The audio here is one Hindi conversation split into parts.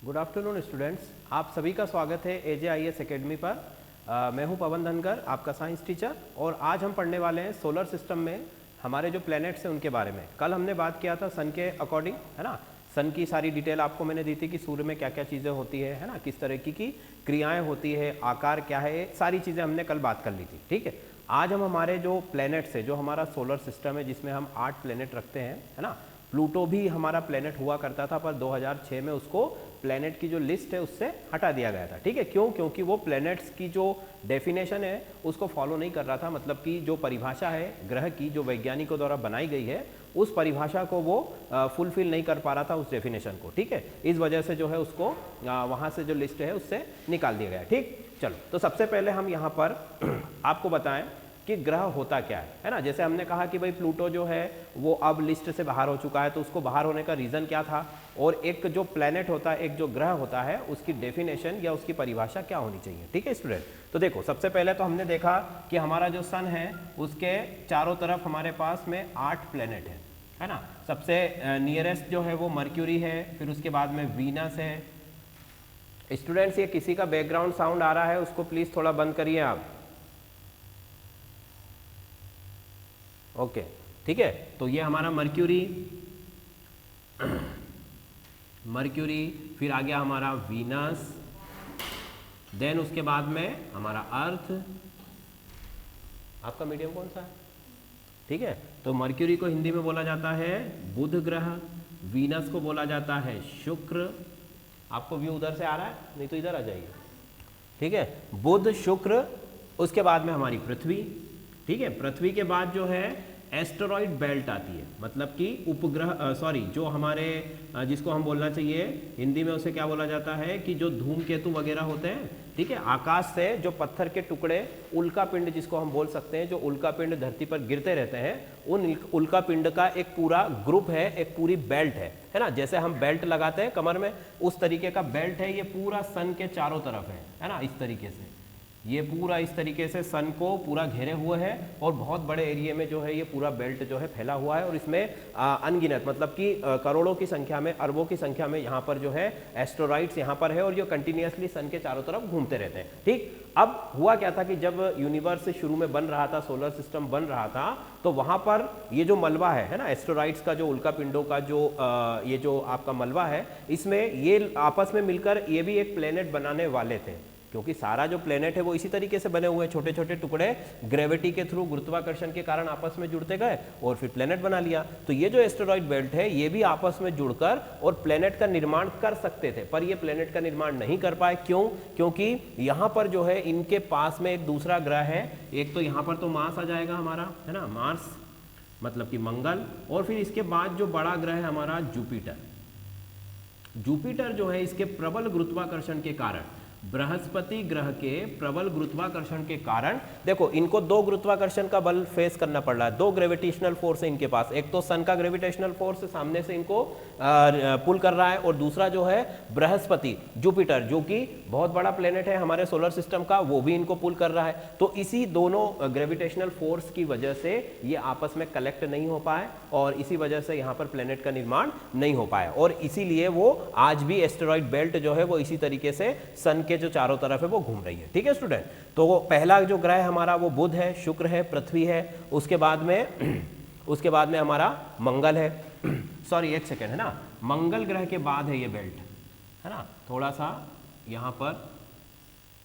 गुड आफ्टरनून स्टूडेंट्स, आप सभी का स्वागत है AJIS एकेडमी पर। मैं हूं पवन धनकर, आपका साइंस टीचर, और आज हम पढ़ने वाले हैं सोलर सिस्टम में हमारे जो प्लैनेट्स हैं उनके बारे में। कल हमने बात किया था सन के अकॉर्डिंग, है ना। सन की सारी डिटेल आपको मैंने दी थी कि सूर्य में क्या क्या चीज़ें होती है ना, किस तरह की क्रियाएँ होती है, आकार क्या है, सारी चीज़ें हमने कल बात कर ली थी। ठीक है, आज हम हमारे जो प्लैनेट्स है, जो हमारा सोलर सिस्टम है जिसमें हम 8 प्लैनेट रखते हैं, है ना। प्लूटो भी हमारा प्लैनेट हुआ करता था, पर 2006 में उसको प्लैनेट की जो लिस्ट है उससे हटा दिया गया था। ठीक है, क्यों? क्योंकि वो प्लैनेट्स की जो डेफिनेशन है उसको फॉलो नहीं कर रहा था, मतलब कि जो परिभाषा है ग्रह की जो वैज्ञानिकों द्वारा बनाई गई है उस परिभाषा को वो फुलफिल नहीं कर पा रहा था, उस डेफिनेशन को। ठीक है, इस वजह से जो है उसको वहाँ से जो लिस्ट है उससे निकाल दिया गया। ठीक, चलो, तो सबसे पहले हम यहाँ पर आपको बताएं कि ग्रह होता क्या है ना। जैसे हमने कहा कि भाई प्लूटो जो है वो अब लिस्ट से बाहर हो चुका है, तो उसको बाहर होने का रीज़न क्या था, और एक जो प्लैनेट होता है, एक जो ग्रह होता है, उसकी डेफिनेशन या उसकी परिभाषा क्या होनी चाहिए। ठीक है स्टूडेंट, तो देखो सबसे पहले तो हमने देखा कि हमारा जो सन है उसके चारों तरफ हमारे पास में 8 प्लैनेट है ना। सबसे नियरेस्ट जो है वो मर्क्यूरी है, फिर उसके बाद में वीनस है। स्टूडेंट्स, ये किसी का बैकग्राउंड साउंड आ रहा है, उसको प्लीज़ थोड़ा बंद करिए आप। ओके, ठीक है, तो ये हमारा मर्क्यूरी, फिर आ गया हमारा वीनस, देन उसके बाद में हमारा अर्थ। आपका मीडियम कौन सा है? ठीक है, तो मर्क्यूरी को हिंदी में बोला जाता है बुध ग्रह, वीनस को बोला जाता है शुक्र। आपको व्यू उधर से आ रहा है? नहीं तो इधर आ जाइए। ठीक है, बुध शुक्र, उसके बाद में हमारी पृथ्वी। ठीक है, पृथ्वी के बाद जो है एस्टेरॉइड बेल्ट आती है, मतलब कि उपग्रह, जो हमारे जिसको हम बोलना चाहिए हिंदी में उसे क्या बोला जाता है कि जो धूमकेतु वगैरह होते हैं। ठीक है, आकाश से जो पत्थर के टुकड़े, उल्का पिंड जिसको हम बोल सकते हैं, जो उल्का पिंड धरती पर गिरते रहते हैं, उन उल्का पिंड का एक पूरा ग्रुप है, एक पूरी बेल्ट है ना। जैसे हम बेल्ट लगाते हैं कमर में, उस तरीके का बेल्ट है। ये पूरा सन के चारों तरफ है ना, इस तरीके से ये पूरा इस तरीके से सन को पूरा घेरे हुए है, और बहुत बड़े एरिया में जो है ये पूरा बेल्ट जो है फैला हुआ है, और इसमें अनगिनत, मतलब कि करोड़ों की संख्या में, अरबों की संख्या में यहाँ पर जो है एस्टेरॉइड्स यहाँ पर है, और जो कंटिन्यूसली सन के चारों तरफ घूमते रहते हैं। ठीक, अब हुआ क्या था कि जब यूनिवर्स शुरू में बन रहा था, सोलर सिस्टम बन रहा था, तो वहाँ पर ये जो मलबा है ना, एस्टेरॉइड्स का, जो उल्का पिंडों का जो ये जो आपका मलबा है, इसमें ये आपस में मिलकर ये भी एक प्लेनेट बनाने वाले थे, क्योंकि सारा जो प्लेनेट है वो इसी तरीके से बने हुए हैं, छोटे छोटे टुकड़े ग्रेविटी के थ्रू, गुरुत्वाकर्षण के कारण आपस में जुड़ते गए और फिर प्लेनेट बना लिया। तो ये जो एस्टेरॉइड बेल्ट है ये भी आपस में जुड़कर और प्लेनेट का निर्माण कर सकते थे, पर ये प्लेनेट का निर्माण नहीं कर पाए। क्यों? क्योंकि यहाँ पर जो है इनके पास में एक दूसरा ग्रह है। एक तो यहाँ पर तो मार्स आ जाएगा हमारा, है ना, मार्स मतलब कि मंगल, और फिर इसके बाद जो बड़ा ग्रह है हमारा जुपिटर। जुपिटर जो है इसके प्रबल गुरुत्वाकर्षण के कारण, बृहस्पति ग्रह के प्रबल गुरुत्वाकर्षण के कारण, देखो इनको 2 गुरुत्वाकर्षण का बल फेस करना पड़ रहा है, 2 ग्रेविटेशनल फोर्स है इनके पास। एक तो सन का ग्रेविटेशनल फोर्स सामने से इनको पुल कर रहा है, और दूसरा जो है बृहस्पति, जुपिटर, जो कि बहुत बड़ा प्लेनेट है हमारे सोलर सिस्टम का, वो भी इनको पुल कर रहा है। तो इसी दोनों ग्रेविटेशनल फोर्स की वजह से ये आपस में कलेक्ट नहीं हो पाए, और इसी वजह से यहाँ पर प्लेनेट का निर्माण नहीं हो पाया, और इसीलिए वो आज भी एस्टेरॉइड बेल्ट जो है वो इसी तरीके से सन के जो चारों तरफ है वो घूम रही है। ठीक है स्टूडेंट, तो पहला जो ग्रह हमारा वो बुध है, शुक्र है, पृथ्वी है, उसके बाद में हमारा मंगल है। सॉरी, एक सेकेंड, है ना, मंगल ग्रह के बाद है ये बेल्ट, है ना, थोड़ा सा यहाँ पर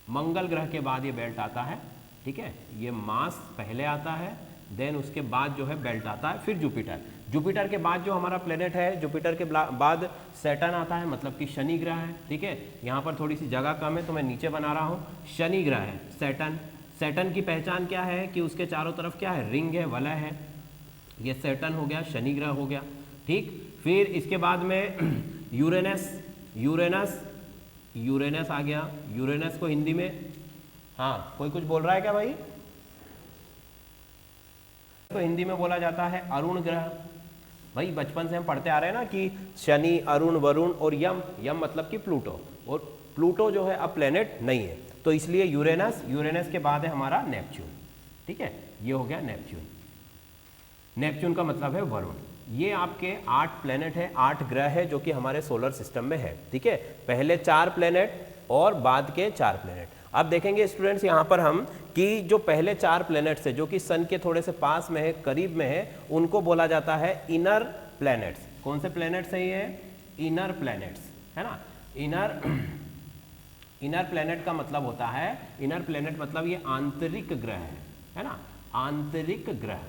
मंगल ग्रह के बाद ये बेल्ट आता है। ठीक है, ये मार्स पहले आता है, देन उसके बाद जो है बेल्ट आता है, फिर जुपिटर। जुपिटर के बाद जो हमारा प्लेनेट है, जुपिटर के बाद सैटर्न आता है, मतलब कि शनि ग्रह है। ठीक है, यहाँ पर थोड़ी सी जगह कम है तो मैं नीचे बना रहा हूँ। शनि ग्रह है सैटर्न। सैटर्न की पहचान क्या है कि उसके चारों तरफ क्या है, रिंग है, वलय है। ये सैटर्न हो गया, शनि ग्रह हो गया। ठीक, फिर इसके बाद में यूरेनस आ गया। यूरेनस को हिंदी में, हाँ कोई कुछ बोल रहा है क्या भाई? तो हिंदी में बोला जाता है अरुण ग्रह। भाई बचपन से हम पढ़ते आ रहे हैं ना कि शनि, अरुण, वरुण और यम मतलब कि प्लूटो, और प्लूटो जो है अब प्लेनेट नहीं है, तो इसलिए यूरेनस के बाद है हमारा नेपच्यून। ठीक है, ये हो गया नेपच्यून। नेपच्यून का मतलब है वरुण। ये आपके 8 प्लेनेट है, 8 ग्रह है जो कि हमारे सोलर सिस्टम में है। ठीक है, पहले 4 प्लेनेट और बाद के 4 प्लेनेट। अब देखेंगे स्टूडेंट्स यहाँ पर हम कि जो पहले 4 प्लेनेट्स है जो कि सन के थोड़े से पास में है, करीब में है, उनको बोला जाता है इनर प्लैनेट्स। कौन से प्लैनेट्स है ये? इनर प्लैनेट्स, है ना। इनर प्लैनेट का मतलब होता है, इनर प्लैनेट मतलब ये आंतरिक ग्रह है ना, आंतरिक ग्रह।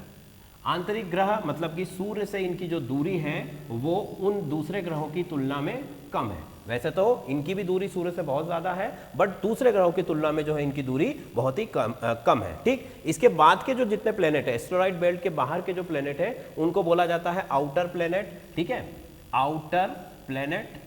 आंतरिक ग्रह मतलब कि सूर्य से इनकी जो दूरी है वो उन दूसरे ग्रहों की तुलना में कम है। वैसे तो इनकी भी दूरी सूर्य से बहुत ज्यादा है, बट दूसरे ग्रहों की तुलना में जो है इनकी दूरी बहुत ही कम है। ठीक, इसके बाद के जो जितने प्लेनेट है, एस्टेरॉइड बेल्ट के बाहर के जो प्लेनेट है उनको बोला जाता है आउटर प्लेनेट। ठीक है, आउटर प्लेनेट,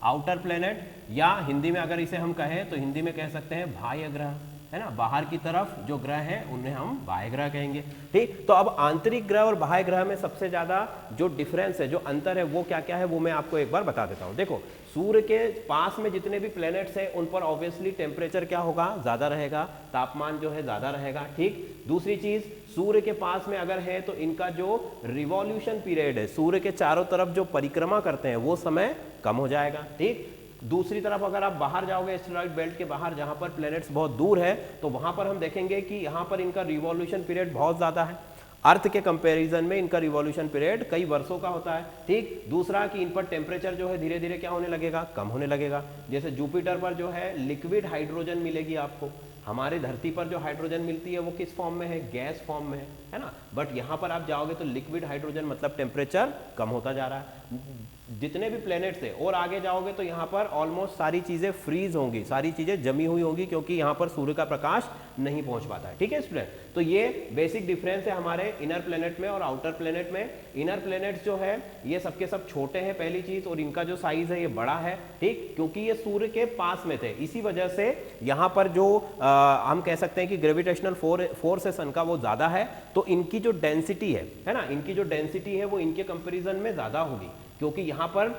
आउटर प्लेनेट, या हिंदी में अगर इसे हम कहें तो हिंदी में कह सकते हैं बाह्य ग्रह, है ना। बाहर की तरफ जो ग्रह हैं उन्हें हम बाह्य ग्रह कहेंगे। ठीक, तो अब आंतरिक ग्रह और बाह्य ग्रह में सबसे ज्यादा जो डिफरेंस है, जो अंतर है, वो क्या क्या है वो मैं आपको एक बार बता देता हूं। देखो, सूर्य के पास में जितने भी प्लैनेट्स हैं उन पर ऑब्वियसली टेम्परेचर क्या होगा? ज्यादा रहेगा, तापमान जो है ज्यादा रहेगा। ठीक, दूसरी चीज, सूर्य के पास में अगर है तो इनका जो रिवॉल्यूशन पीरियड है, सूर्य के चारों तरफ जो परिक्रमा करते हैं वो समय कम हो जाएगा। ठीक, दूसरी तरफ अगर आप बाहर जाओगे एस्टेरॉइड बेल्ट के बाहर जहां पर प्लैनेट्स बहुत दूर है, तो वहां पर हम देखेंगे कि यहां पर इनका रिवॉल्यूशन पीरियड बहुत ज्यादा है। अर्थ के कंपैरिजन में इनका रिवॉल्यूशन पीरियड कई वर्षों का होता है। ठीक, दूसरा कि इन पर टेम्परेचर जो है धीरे धीरे क्या होने लगेगा? कम होने लगेगा। जैसे जुपिटर पर जो है लिक्विड हाइड्रोजन मिलेगी आपको, हमारी धरती पर जो हाइड्रोजन मिलती है वो किस फॉर्म में है? गैस फॉर्म में है ना। बट यहाँ पर आप जाओगे तो लिक्विड हाइड्रोजन मतलब टेम्परेचर कम होता जा रहा है। जितने भी प्लैनेट्स है और आगे जाओगे तो यहाँ पर ऑलमोस्ट सारी चीजें फ्रीज होंगी, सारी चीजें जमी हुई होंगी, क्योंकि यहाँ पर सूर्य का प्रकाश नहीं पहुंच पाता है। ठीक है स्टूडेंट, तो ये बेसिक डिफरेंस है हमारे इनर प्लैनेट में और आउटर प्लैनेट में। इनर प्लैनेट्स जो है ये सबके सब छोटे हैं पहली चीज, और इनका जो साइज है ये बड़ा है। ठीक, क्योंकि ये सूर्य के पास में थे, इसी वजह से यहाँ पर जो हम कह सकते हैं कि ग्रेविटेशनल फोर्स है सन का वो ज्यादा है, तो इनकी जो डेंसिटी है ना, इनकी जो डेंसिटी है वो इनके कंपेरिजन में ज्यादा होगी, क्योंकि यहाँ पर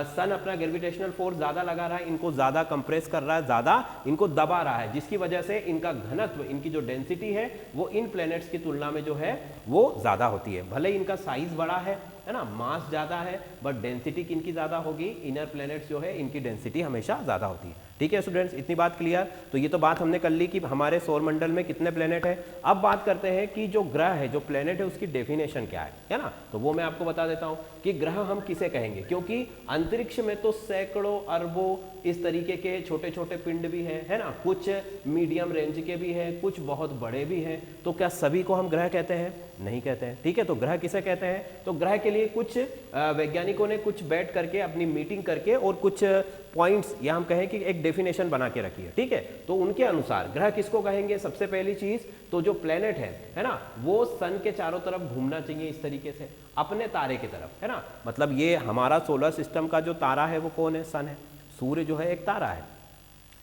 सन अपना ग्रेविटेशनल फोर्स ज्यादा लगा रहा है, इनको ज्यादा कंप्रेस कर रहा है, ज्यादा इनको दबा रहा है, जिसकी वजह से इनका घनत्व, इनकी जो डेंसिटी है वो इन प्लैनेट्स की तुलना में जो है वो ज्यादा होती है। भले इनका साइज बड़ा है ना, मास ज्यादा है, बट डेंसिटी किनकी ज्यादा होगी? इनर प्लैनेट्स जो है इनकी डेंसिटी हमेशा ज्यादा होती है। ठीक है स्टूडेंट्स, इतनी बात क्लियर। तो ये तो बात हमने कर ली कि हमारे सौर मंडल में कितने प्लेनेट है। अब बात करते हैं कि जो ग्रह है, जो प्लेनेट है, उसकी डेफिनेशन क्या है ना। तो वो मैं आपको बता देता हूं कि ग्रह हम किसे कहेंगे, क्योंकि अंतरिक्ष में तो सैकड़ों अरबों इस तरीके के छोटे छोटे पिंड भी है ना, कुछ मीडियम रेंज के भी हैं, कुछ बहुत बड़े भी हैं। तो क्या सभी को हम ग्रह कहते हैं? नहीं कहते हैं। ठीक है, तो ग्रह किसे कहते हैं? तो ग्रह के लिए कुछ वैज्ञानिकों ने कुछ बैठ करके अपनी मीटिंग करके और कुछ पॉइंट्स या हम कहें कि एक डेफिनेशन बना के रखी है। ठीक है, तो उनके अनुसार ग्रह किसको कहेंगे? सबसे पहली चीज तो जो प्लेनेट है ना, वो सन के चारों तरफ घूमना चाहिए इस तरीके से, अपने तारे की तरफ, है ना। मतलब ये हमारा सोलर सिस्टम का जो तारा है वो कौन है? सन है। सूर्य जो है एक तारा है,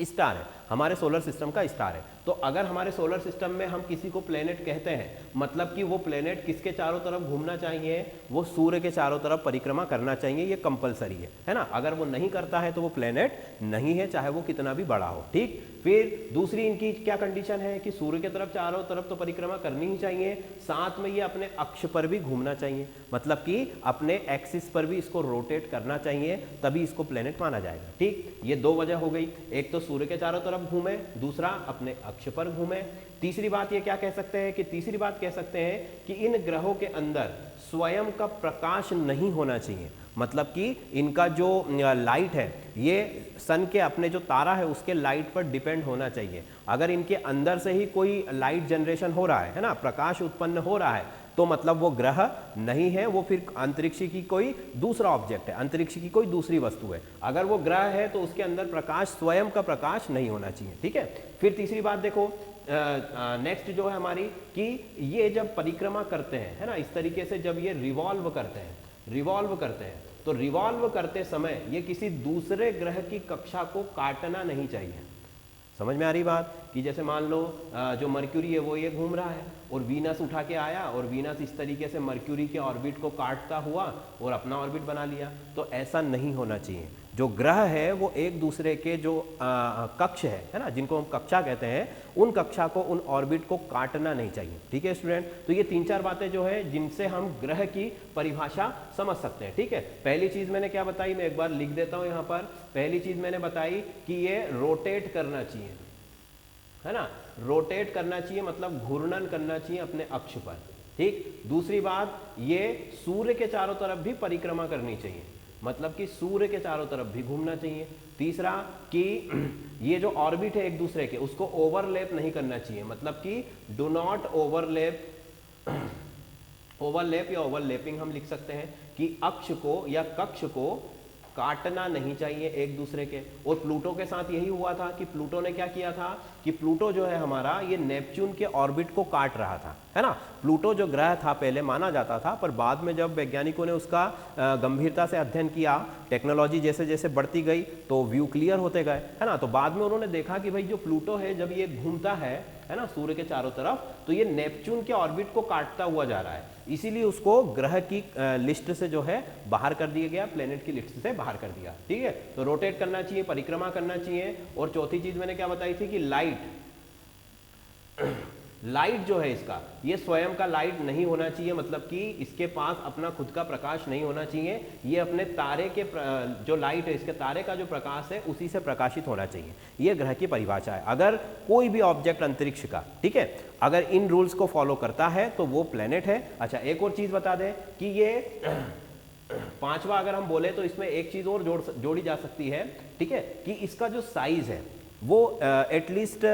स्टार है, हमारे सोलर सिस्टम का स्टार है। तो अगर हमारे सोलर सिस्टम में हम किसी को प्लेनेट कहते हैं, मतलब कि वो प्लेनेट किसके चारों तरफ घूमना चाहिए? वो सूर्य के चारों तरफ परिक्रमा करना चाहिए, ये कंपलसरी है ना। अगर वो नहीं करता है तो वो प्लेनेट नहीं है, चाहे वो कितना भी बड़ा हो। ठीक, फिर दूसरी इनकी क्या कंडीशन है कि सूर्य के तरफ चारों तरफ तो परिक्रमा करनी ही चाहिए, साथ में ये अपने अक्ष पर भी घूमना चाहिए, मतलब कि अपने एक्सिस पर भी इसको रोटेट करना चाहिए, तभी इसको प्लेनेट माना जाएगा। ठीक, ये दो वजह हो गई, एक तो सूर्य के चारों तरफ घूमे, दूसरा अपने अक्ष पर घूमे। तीसरी बात ये क्या कह सकते हैं कि तीसरी बात कह सकते हैं कि इन ग्रहों के अंदर स्वयं का प्रकाश नहीं होना चाहिए, मतलब कि इनका जो लाइट है ये सन के अपने जो तारा है उसके लाइट पर डिपेंड होना चाहिए। अगर इनके अंदर से ही कोई लाइट जनरेशन हो रहा है ना, प्रकाश उत्पन्न हो रहा है, तो मतलब वो ग्रह नहीं है, वो फिर अंतरिक्ष की कोई दूसरा ऑब्जेक्ट है, अंतरिक्ष की कोई दूसरी वस्तु है। अगर वो ग्रह है तो उसके अंदर प्रकाश, स्वयं का प्रकाश नहीं होना चाहिए। ठीक है, फिर तीसरी बात देखो, नेक्स्ट जो है हमारी कि ये जब परिक्रमा करते हैं, है ना, इस तरीके से जब ये रिवॉल्व करते हैं, तो रिवॉल्व करते समय ये किसी दूसरे ग्रह की कक्षा को काटना नहीं चाहिए। समझ में आ रही बात? कि जैसे मान लो जो मर्क्यूरी है वो ये घूम रहा है और वीनस उठा के आया और वीनस इस तरीके से मर्क्यूरी के ऑर्बिट को काटता हुआ और अपना ऑर्बिट बना लिया। तो ऐसा नहीं होना चाहिए। जो ग्रह है वो एक दूसरे के जो कक्ष है ना, जिनको हम कक्षा कहते हैं, उन कक्षा को, उन ऑर्बिट को काटना नहीं चाहिए। ठीक है स्टूडेंट, तो ये 3-4 बातें जो है जिनसे हम ग्रह की परिभाषा समझ सकते हैं। ठीक है, पहली चीज मैंने क्या बताई, मैं एक बार लिख देता हूं यहां पर। पहली चीज मैंने बताई कि ये रोटेट करना चाहिए, है ना, रोटेट करना चाहिए मतलब घूर्णन करना चाहिए अपने अक्ष पर। ठीक, दूसरी बात, ये सूर्य के चारों तरफ भी परिक्रमा करनी चाहिए, मतलब कि सूर्य के चारों तरफ भी घूमना चाहिए। तीसरा कि ये जो ऑर्बिट है एक दूसरे के, उसको ओवरलैप नहीं करना चाहिए, मतलब कि डू नॉट ओवरलैप, ओवरलैप या ओवरलैपिंग हम लिख सकते हैं कि अक्ष को या कक्ष को काटना नहीं चाहिए एक दूसरे के। और प्लूटो के साथ यही हुआ था कि प्लूटो ने क्या किया था कि प्लूटो जो है हमारा ये नेपच्यून के ऑर्बिट को काट रहा था, है ना। प्लूटो जो ग्रह था पहले माना जाता था, पर बाद में जब वैज्ञानिकों ने उसका गंभीरता से अध्ययन किया, टेक्नोलॉजी जैसे जैसे बढ़ती गई तो व्यू क्लियर होते गए, है ना। तो बाद में उन्होंने देखा कि भाई जो प्लूटो है जब ये घूमता है ना सूर्य के चारों तरफ, तो ये नेपच्यून के ऑर्बिट को काटता हुआ जा रहा है, इसीलिए उसको ग्रह की लिस्ट से जो है बाहर कर दिया गया, प्लेनेट की लिस्ट से बाहर कर दिया। ठीक है, तो रोटेट करना चाहिए, परिक्रमा करना चाहिए। और चौथी चीज मैंने क्या बताई थी कि लाइट लाइट जो है इसका, ये स्वयं का लाइट नहीं होना चाहिए, मतलब कि इसके पास अपना खुद का प्रकाश नहीं होना चाहिए। ये अपने तारे के जो लाइट है, इसके तारे का जो प्रकाश है उसी से प्रकाशित होना चाहिए। ये ग्रह की परिभाषा है। अगर कोई भी ऑब्जेक्ट अंतरिक्ष का, ठीक है, अगर इन रूल्स को फॉलो करता है तो वो प्लेनेट है। अच्छा, एक और चीज बता दें कि ये पांचवा अगर हम बोले तो इसमें एक चीज और जोड़ी जा सकती है, ठीक है, कि इसका जो साइज है वो एटलीस्ट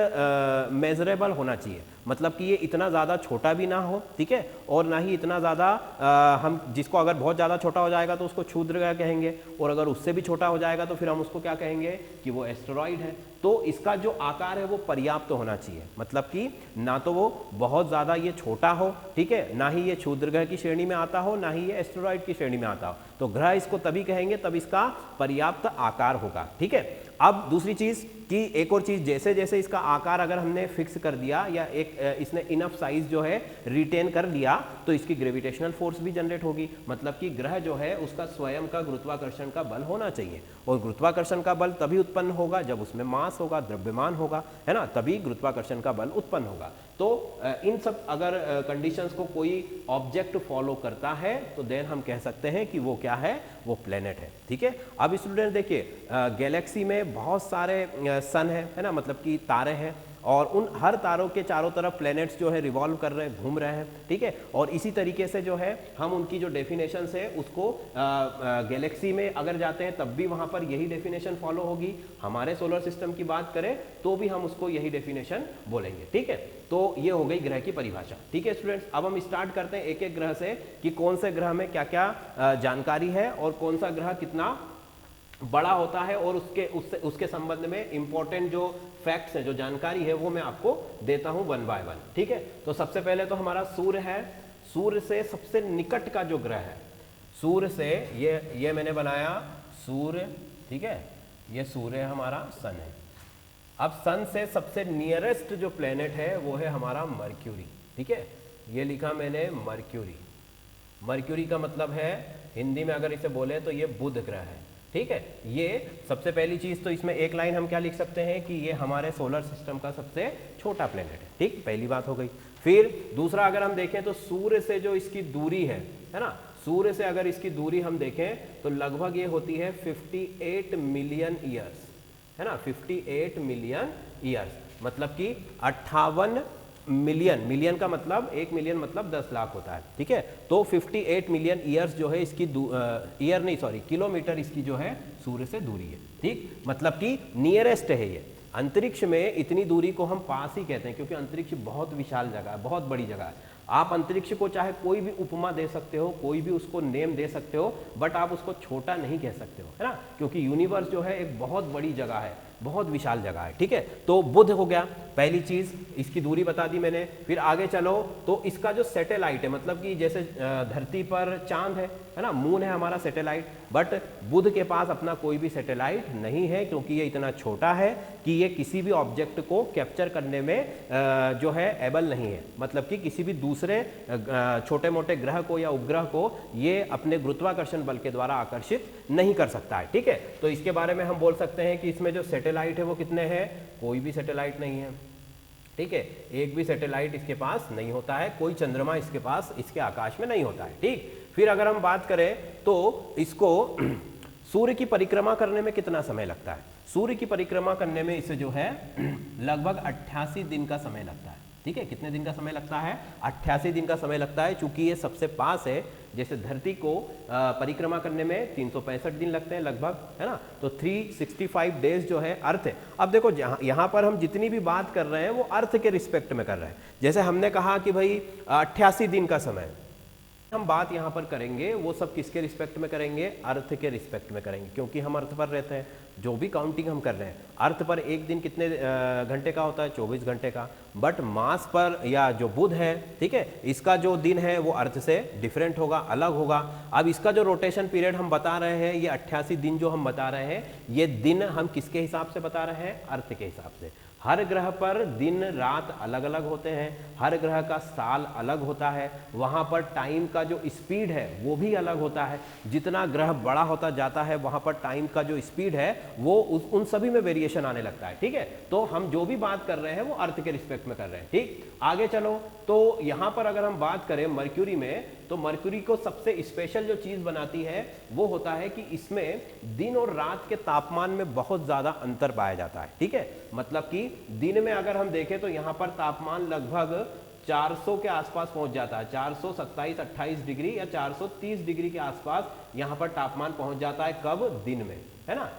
मेजरेबल होना चाहिए, मतलब कि ये इतना ज़्यादा छोटा भी ना हो, ठीक है, और ना ही इतना ज़्यादा हम जिसको अगर बहुत ज़्यादा छोटा हो जाएगा तो उसको क्षुद्र ग्रह कहेंगे, और अगर उससे भी छोटा हो जाएगा तो फिर हम उसको क्या कहेंगे कि वो एस्टेरॉइड है। तो इसका जो आकार है वो पर्याप्त होना चाहिए, मतलब कि ना तो वो बहुत ज़्यादा ये छोटा हो, ठीक है, ना ही ये क्षुद्र ग्रह की श्रेणी में आता हो, ना ही ये एस्टेरॉइड की श्रेणी में आता हो। तो ग्रह इसको तभी कहेंगे तब इसका पर्याप्त आकार होगा। ठीक है, अब दूसरी चीज़ कि एक और चीज़, जैसे जैसे इसका आकार अगर हमने फिक्स कर दिया या एक इसने इनफ साइज जो है रिटेन कर लिया तो इसकी ग्रेविटेशनल फोर्स भी जनरेट होगी, मतलब कि ग्रह जो है उसका स्वयं का गुरुत्वाकर्षण का बल होना चाहिए, और गुरुत्वाकर्षण का बल तभी उत्पन्न होगा जब उसमें मास होगा, द्रव्यमान होगा, है ना, तभी गुरुत्वाकर्षण का बल उत्पन्न होगा। तो इन सब अगर कंडीशंस को कोई ऑब्जेक्ट फॉलो करता है तो देन हम कह सकते हैं कि वो क्या है, वो प्लेनेट है। ठीक है, अब स्टूडेंट देखिए गैलेक्सी में बहुत सारे सन है ना, मतलब कि तारे हैं, और उन हर तारों के चारों तरफ प्लैनेट्स जो है रिवॉल्व कर रहे हैं, घूम रहे हैं। ठीक है, और इसी तरीके से जो है हम उनकी जो डेफिनेशंस है उसको गैलेक्सी में अगर जाते हैं तब भी वहां पर यही डेफिनेशन फॉलो होगी, हमारे सोलर सिस्टम की बात करें तो भी हम उसको यही डेफिनेशन बोलेंगे। ठीक है, तो ये हो गई ग्रह की परिभाषा। ठीक है स्टूडेंट्स, अब हम स्टार्ट करते हैं एक एक ग्रह से कि कौन से ग्रह में क्या क्या जानकारी है और कौन सा ग्रह कितना बड़ा होता है, और उसके संबंध में इंपॉर्टेंट जो फैक्ट्स हैं, जो जानकारी है, वो मैं आपको देता हूं वन बाय वन। ठीक है, तो सबसे पहले तो हमारा सूर्य है। सूर्य से सबसे निकट का जो ग्रह है, सूर्य से ये मैंने बनाया सूर्य, ठीक है, ये सूर्य हमारा सन है। अब सन से सबसे नियरेस्ट जो प्लेनेट है वो है हमारा मर्क्यूरी। ठीक है, ये लिखा मैंने मर्क्यूरी। मर्क्यूरी का मतलब है हिंदी में अगर इसे बोले तो ये बुध ग्रह है। ठीक है, ये सबसे पहली चीज तो इसमें एक लाइन हम क्या लिख सकते हैं कि ये हमारे सोलर सिस्टम का सबसे छोटा प्लेनेट है। ठीक, पहली बात हो गई। फिर दूसरा अगर हम देखें तो सूर्य से जो इसकी दूरी है ना, सूर्य से अगर इसकी दूरी हम देखें तो लगभग ये होती है 58 मिलियन ईयर्स, है ना, 58 मिलियन ईयर्स, मतलब कि 58 मिलियन, मिलियन का मतलब 1 मिलियन मतलब 10 लाख होता है। ठीक है, तो 58 मिलियन ईयर्स जो है इसकी ईयर नहीं सॉरी किलोमीटर इसकी जो है सूर्य से दूरी है। ठीक, मतलब कि नियरेस्ट है ये। अंतरिक्ष में इतनी दूरी को हम पास ही कहते हैं, क्योंकि अंतरिक्ष बहुत विशाल जगह है, बहुत बड़ी जगह है। आप अंतरिक्ष को चाहे कोई भी उपमा दे सकते हो, कोई भी उसको नेम दे सकते हो, बट आप उसको छोटा नहीं कह सकते हो, है ना, क्योंकि यूनिवर्स जो है एक बहुत बड़ी जगह है। बहुत विशाल जगह है, ठीक है। तो बुध हो गया पहली चीज, इसकी दूरी बता दी मैंने। फिर आगे चलो तो इसका जो सैटेलाइट है, मतलब कि जैसे धरती पर चांद है ना, मून है हमारा सैटेलाइट, बट बुध के पास अपना कोई भी सैटेलाइट नहीं है, क्योंकि ये इतना छोटा है कि ये किसी भी ऑब्जेक्ट को कैप्चर करने में जो है एबल नहीं है, मतलब कि किसी भी दूसरे छोटे मोटे ग्रह को या उपग्रह को ये अपने गुरुत्वाकर्षण बल के द्वारा आकर्षित नहीं कर सकता है, ठीक है। तो इसके बारे में हम बोल सकते हैं कि इसमें जो सैटेलाइट है वो कितने हैं, कोई भी सैटेलाइट नहीं है, ठीक है। एक भी सैटेलाइट इसके पास नहीं होता है, कोई चंद्रमा इसके पास इसके आकाश में नहीं होता है, ठीक। फिर अगर हम बात करें तो इसको सूर्य की परिक्रमा करने में कितना समय लगता है, सूर्य की परिक्रमा करने में इसे जो है लगभग 88 दिन का समय लगता है, ठीक है। कितने दिन का समय लगता है, 88 दिन का समय लगता है, चूंकि ये सबसे पास है। जैसे धरती को परिक्रमा करने में 365 दिन लगते हैं लगभग, है ना, तो 365 डेज जो है अर्थ है। अब देखो यहाँ पर हम जितनी भी बात कर रहे हैं वो अर्थ के रिस्पेक्ट में कर रहे हैं। जैसे हमने कहा कि भाई 88 दिन का समय, हम बात यहाँ पर करेंगे वो सब किसके रिस्पेक्ट में करेंगे, अर्थ के रिस्पेक्ट में करेंगे, क्योंकि हम अर्थ पर रहते हैं। जो भी काउंटिंग हम कर रहे हैं, अर्थ पर एक दिन कितने घंटे का होता है, 24 घंटे का, बट मास पर या जो बुध है, ठीक है, इसका जो दिन है वो अर्थ से डिफरेंट होगा, अलग होगा। अब इसका जो रोटेशन पीरियड हम बता रहे हैं, ये 88 दिन जो हम बता रहे हैं, ये दिन हम किसके हिसाब से बता रहे हैं, अर्थ के हिसाब से। हर ग्रह पर दिन रात अलग अलग होते हैं, हर ग्रह का साल अलग होता है, वहाँ पर टाइम का जो स्पीड है वो भी अलग होता है। जितना ग्रह बड़ा होता जाता है वहाँ पर टाइम का जो स्पीड है वो उन सभी में वेरिएशन आने लगता है, ठीक है। तो हम जो भी बात कर रहे हैं वो अर्थ के रिस्पेक्ट में कर रहे हैं, ठीक। आगे चलो तो यहाँ पर अगर हम बात करें मर्क्यूरी में, तो मर्क्यूरी को सबसे स्पेशल जो चीज बनाती है वो होता है कि इसमें दिन और रात के तापमान में बहुत ज्यादा अंतर पाया जाता है, ठीक है। मतलब कि दिन में अगर हम देखें तो यहाँ पर तापमान लगभग 400 के आसपास पहुंच जाता है, 427-28 डिग्री या 430 डिग्री के आसपास यहाँ पर तापमान पहुंच जाता है। कब, दिन में, है ना,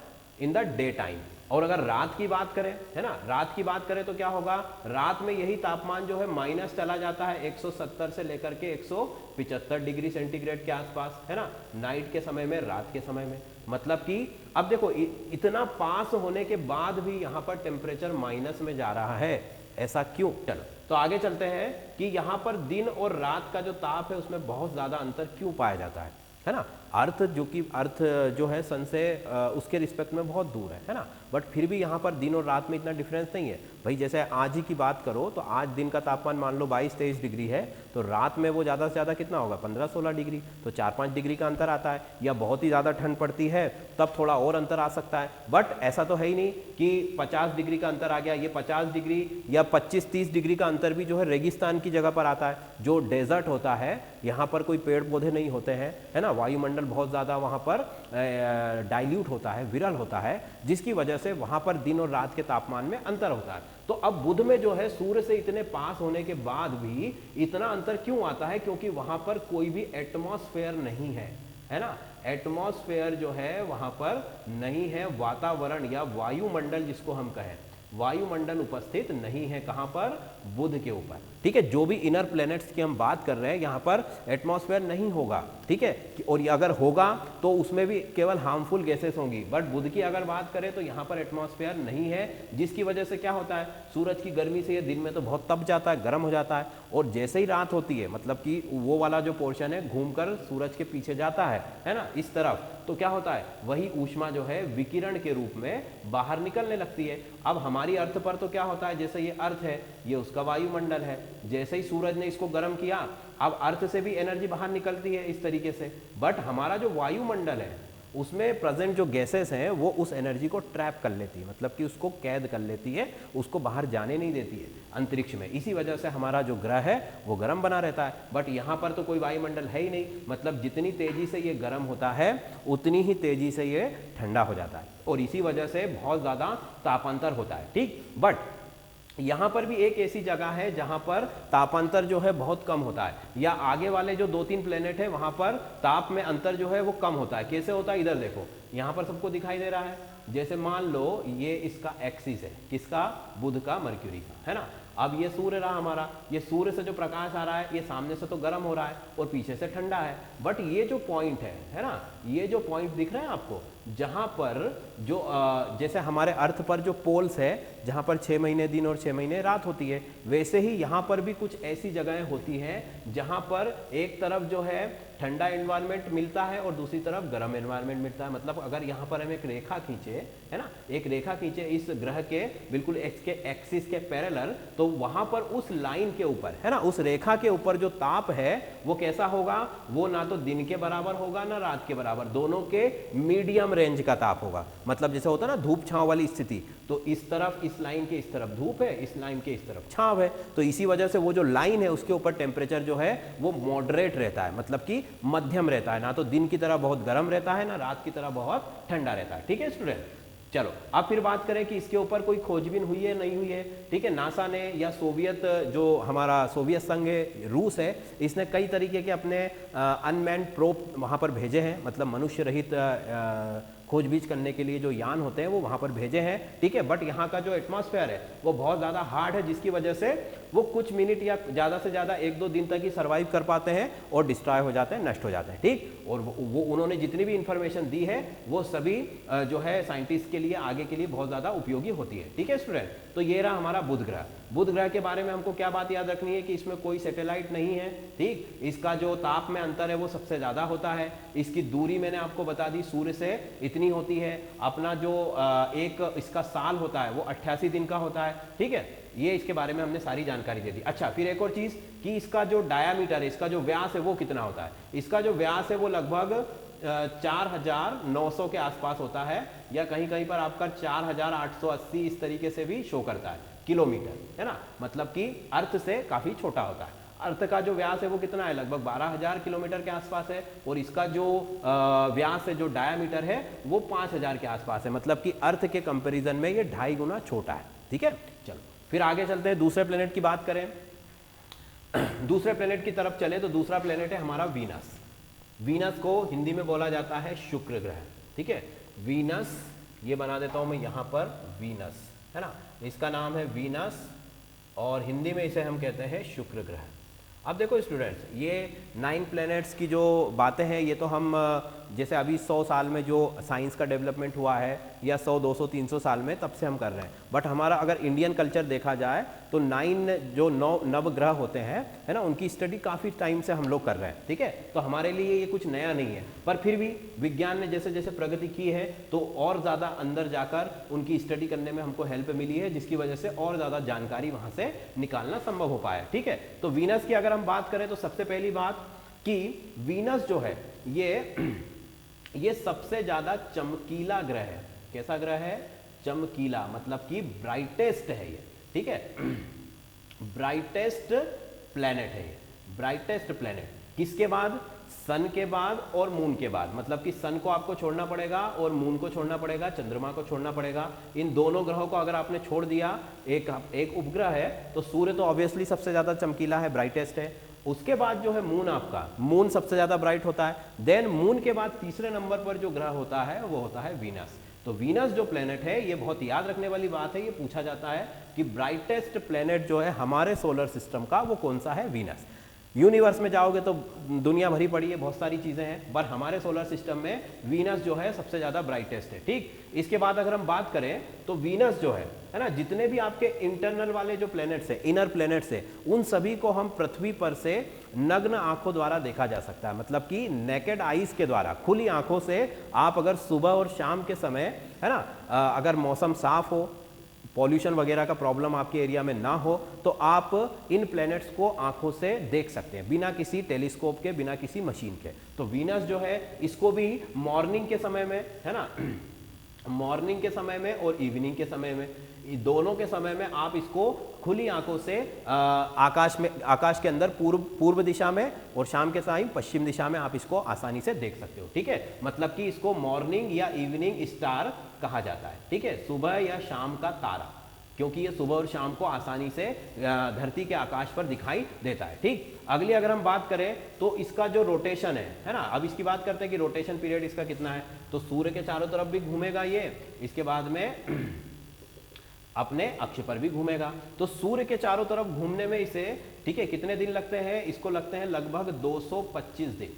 इन द डे टाइम। और अगर रात की बात करें, है ना, रात की बात करें तो क्या होगा, रात में यही तापमान जो है माइनस चला जाता है 170 से लेकर के 175 डिग्री सेंटीग्रेड के आसपास, है ना, नाइट के समय में, रात के समय में। मतलब कि अब देखो इतना पास होने के बाद भी यहाँ पर टेम्परेचर माइनस में जा रहा है, ऐसा क्यों। चलो तो आगे चलते हैं कि यहाँ पर दिन और रात का जो ताप है उसमें बहुत ज्यादा अंतर क्यों पाया जाता है ना। अर्थ जो है सन से उसके रिस्पेक्ट में बहुत दूर है ना, बट फिर भी यहाँ पर दिन और रात में इतना डिफरेंस नहीं है भाई। जैसे आज ही की बात करो तो आज दिन का तापमान मान लो 22-23 डिग्री है, तो रात में वो ज़्यादा से ज़्यादा कितना होगा, 15-16 डिग्री, तो 4-5 डिग्री का अंतर आता है। या बहुत ही ज़्यादा ठंड पड़ती है तब थोड़ा और अंतर आ सकता है, बट ऐसा तो है ही नहीं कि 50 डिग्री का अंतर आ गया। ये 50 डिग्री या 25-30 डिग्री का अंतर भी जो है रेगिस्तान की जगह पर आता है, जो डेजर्ट होता है, यहाँ पर कोई पेड़ पौधे नहीं होते हैं, है ना, वायुमंडल बहुत ज़्यादा वहाँ पर डाइल्यूट होता है, विरल होता है, जिसकी वजह से वहाँ पर दिन और रात के तापमान में अंतर होता है। तो अब बुध में जो है सूर्य से इतने पास होने के बाद भी इतना अंतर क्यों आता है, क्योंकि वहाँ पर कोई भी एटमॉस्फेयर नहीं है, है ना, एटमॉस्फेयर जो है वहाँ पर नहीं है, वातावरण या वायुमंडल जिसको हम कहें, वायुमंडल उपस्थित नहीं है। कहां पर, बुध के ऊपर, ठीक है। जो भी इनर प्लैनेट्स की हम बात कर रहे हैं यहाँ पर एटमॉस्फेयर नहीं होगा, ठीक है, और अगर होगा तो उसमें भी केवल हार्मफुल गैसेस होंगी, बट बुध की अगर बात करें तो यहाँ पर एटमॉस्फेयर नहीं है, जिसकी वजह से क्या होता है, सूरज की गर्मी से ये दिन में तो बहुत तप जाता है, गर्म हो जाता है, और जैसे ही रात होती है, मतलब कि वो वाला जो पोर्शन है घूमकर सूरज के पीछे जाता है ना, इस तरफ, तो क्या होता है, वही ऊष्मा जो है विकिरण के रूप में बाहर निकलने लगती है। अब हमारी अर्थ पर तो क्या होता है, जैसे ये अर्थ है, ये उसका वायुमंडल है, जैसे ही सूरज ने इसको गर्म किया, अब अर्थ से भी एनर्जी बाहर निकलती है इस तरीके से, बट हमारा जो वायुमंडल है उसमें प्रेजेंट जो गैसेस हैं वो उस एनर्जी को ट्रैप कर लेती है, मतलब कि उसको कैद कर लेती है, उसको बाहर जाने नहीं देती है अंतरिक्ष में। इसी वजह से हमारा जो ग्रह है वो गर्म बना रहता है, बट यहाँ पर तो कोई वायुमंडल है ही नहीं, मतलब जितनी तेजी से ये गर्म होता है उतनी ही तेजी से ये ठंडा हो जाता है, और इसी वजह से बहुत ज़्यादा तापांतर होता है, ठीक। बट यहाँ पर भी एक ऐसी जगह है जहाँ पर तापांतर जो है बहुत कम होता है, या आगे वाले जो 2-3 प्लेनेट है वहाँ पर ताप में अंतर जो है वो कम होता है। कैसे होता है, इधर देखो, यहाँ पर सबको दिखाई दे रहा है, जैसे मान लो ये इसका एक्सिस है, किसका, बुध का, मर्क्यूरी का, है ना। अब ये सूर्य रहा हमारा, ये सूर्य से जो प्रकाश आ रहा है ये सामने से तो गर्म हो रहा है और पीछे से ठंडा है, बट ये जो पॉइंट है ना, ये जो पॉइंट दिख रहा है आपको, जहां पर जो जैसे हमारे अर्थ पर जो पोल्स है, जहां पर 6 महीने दिन और 6 महीने रात होती है, वैसे ही यहाँ पर भी कुछ ऐसी जगहें होती हैं जहां पर एक तरफ जो है ठंडा एनवायरनमेंट मिलता है और दूसरी तरफ गर्म एनवायरनमेंट मिलता है। मतलब अगर यहाँ पर हम एक रेखा खींचे, है ना, एक रेखा खींचे इस ग्रह के बिल्कुल इसके एक्सिस के पैरेलल, तो वहां पर उस लाइन के ऊपर, है ना, उस रेखा के ऊपर जो ताप है वो कैसा होगा, वो ना तो दिन के बराबर होगा ना रात के बराबर, दोनों के मीडियम रेंज का ताप होगा। मतलब जैसे होता है ना धूप छांव वाली स्थिति, तो इस तरफ इस लाइन के इस तरफ धूप है, इस लाइन के इस तरफ छांव है, तो इसी वजह से वो जो लाइन है उसके ऊपर टेम्परेचर जो है वो मॉडरेट रहता है, मतलब कि मध्यम रहता है, ना तो दिन की तरह बहुत गर्म रहता है ना रात की तरह बहुत ठंडा रहता है। ठीक है स्टूडेंट, चलो अब फिर बात करें कि इसके ऊपर कोई खोजबीन हुई है नहीं हुई है। ठीक है, नासा ने या सोवियत जो हमारा सोवियत संघ है, रूस है, इसने कई तरीके के अपने अनमैन्ड प्रोब वहां पर भेजे हैं, मतलब मनुष्य रहित खोजबीज करने के लिए जो यान होते हैं वो वहां पर भेजे हैं। ठीक है, बट यहाँ का जो एटमॉस्फेयर है वो बहुत ज़्यादा हार्ड है, जिसकी वजह से वो कुछ मिनट या ज़्यादा से ज़्यादा 1-2 दिन तक ही सर्वाइव कर पाते हैं और डिस्ट्रॉय हो जाते हैं, नष्ट हो जाते हैं। ठीक, और वो उन्होंने जितनी भी इंफॉर्मेशन दी है वो सभी जो है साइंटिस्ट के लिए आगे के लिए बहुत ज़्यादा उपयोगी होती है। ठीक है स्टूडेंट, तो ये रहा हमारा बुध ग्रह। बुध ग्रह के बारे में हमको क्या बात याद रखनी है कि इसमें कोई सैटेलाइट नहीं है। ठीक, इसका जो ताप में अंतर है वो सबसे ज़्यादा होता है, इसकी दूरी मैंने आपको बता दी सूर्य से इतनी होती है, अपना जो एक इसका साल होता है वो 88 दिन का होता है। ठीक है, ये इसके बारे में हमने सारी जानकारी दे दी। अच्छा, फिर एक और चीज़ कि इसका जो डायामीटर है, इसका जो व्यास है वो कितना होता है। इसका जो व्यास है वो लगभग 4900 के आसपास होता है, या कहीं कहीं पर आपका 4880 इस तरीके से भी शो करता है किलोमीटर, है ना, मतलब कि अर्थ से काफ़ी छोटा होता है। अर्थ का जो व्यास है वो कितना है, लगभग 12000 किलोमीटर के आसपास है, और इसका जो व्यास है, जो डायामीटर है वो 5000 के आसपास है, मतलब कि अर्थ के कंपैरिजन में ये 2.5 गुना छोटा है। ठीक है, चलो फिर आगे चलते हैं, दूसरे प्लेनेट की बात करें। दूसरे प्लेनेट की तरफ चले तो दूसरा प्लेनेट है हमारा वीनस। वीनस को हिंदी में बोला जाता है शुक्र ग्रह। ठीक है, वीनस, ये बना देता हूं मैं यहां पर वीनस, है ना, इसका नाम है वीनस और हिंदी में इसे हम कहते हैं शुक्र ग्रह। अब देखो स्टूडेंट्स, ये 9 प्लैनेट्स की जो बातें हैं ये तो हम जैसे अभी 100 साल में जो साइंस का डेवलपमेंट हुआ है या 100, 200, 300 साल में तब से हम कर रहे हैं, बट हमारा अगर इंडियन कल्चर देखा जाए तो 9 जो नवग्रह होते हैं, है ना, उनकी स्टडी काफ़ी टाइम से हम लोग कर रहे हैं। ठीक है, तो हमारे लिए ये कुछ नया नहीं है, पर फिर भी विज्ञान ने जैसे जैसे प्रगति की है तो और ज़्यादा अंदर जाकर उनकी स्टडी करने में हमको हेल्प मिली है, जिसकी वजह से और ज़्यादा जानकारी वहाँ से निकालना संभव हो पाया। ठीक है, तो वीनस की अगर हम बात करें तो सबसे पहली बात कि वीनस जो है ये सबसे ज्यादा चमकीला ग्रह है। कैसा ग्रह है, चमकीला, मतलब कि ब्राइटेस्ट है ये। ठीक है, ब्राइटेस्ट प्लैनेट है ये, ब्राइटेस्ट प्लैनेट। किसके बाद, सन के बाद और मून के बाद, मतलब कि सन को आपको छोड़ना पड़ेगा और मून को छोड़ना पड़ेगा, चंद्रमा को छोड़ना पड़ेगा। इन दोनों ग्रहों को अगर आपने छोड़ दिया, एक उपग्रह है, तो सूर्य तो ऑब्वियसली सबसे ज्यादा चमकीला है, ब्राइटेस्ट है। उसके बाद जो है मून, आपका मून सबसे ज्यादा ब्राइट होता है। देन मून के बाद तीसरे नंबर पर जो ग्रह होता है वो होता है वीनस। तो वीनस जो प्लेनेट है, ये बहुत याद रखने वाली बात है, ये पूछा जाता है कि ब्राइटेस्ट प्लेनेट जो है हमारे सोलर सिस्टम का वो कौन सा है, वीनस। यूनिवर्स में जाओगे तो दुनिया भरी पड़ी है, बहुत सारी चीजें हैं, पर हमारे सोलर सिस्टम में वीनस जो है सबसे ज्यादा ब्राइटेस्ट है। ठीक, इसके बाद अगर हम बात करें तो वीनस जो है ना, जितने भी आपके इंटरनल वाले जो प्लैनेट्स है, इनर प्लैनेट्स है, उन सभी को हम पृथ्वी पर से नग्न आंखों द्वारा देखा जा सकता है, मतलब कि नेकेड आईज के द्वारा, खुली आंखों से आप अगर सुबह और शाम के समय, है ना, अगर मौसम साफ हो, पॉल्यूशन वगैरह का प्रॉब्लम आपके एरिया में ना हो, तो आप इन प्लैनेट्स को आंखों से देख सकते हैं बिना किसी टेलीस्कोप के, बिना किसी मशीन के। तो वीनस जो है, इसको भी मॉर्निंग के समय में, है ना, मॉर्निंग के समय में और इवनिंग के समय में, दोनों के समय में आप इसको खुली आंखों से आकाश के अंदर पूर्व दिशा में और शाम के टाइम पश्चिम दिशा में आप इसको आसानी से देख सकते हो। ठीक है, मतलब कि इसको मॉर्निंग या इवनिंग स्टार कहा जाता है। ठीक है, सुबह या शाम का तारा, क्योंकि ये सुबह और शाम को आसानी से धरती के आकाश पर दिखाई देता है। ठीक, अगली अगर हम बात करें तो इसका जो रोटेशन है ना, अब इसकी बात करते हैं कि रोटेशन पीरियड इसका कितना है। तो सूर्य के चारों तरफ भी घूमेगा ये, इसके बाद में अपने अक्ष पर भी घूमेगा। तो सूर्य के चारों तरफ घूमने में इसे, ठीक है, कितने दिन लगते हैं? इसको लगते हैं लगभग 225 दिन।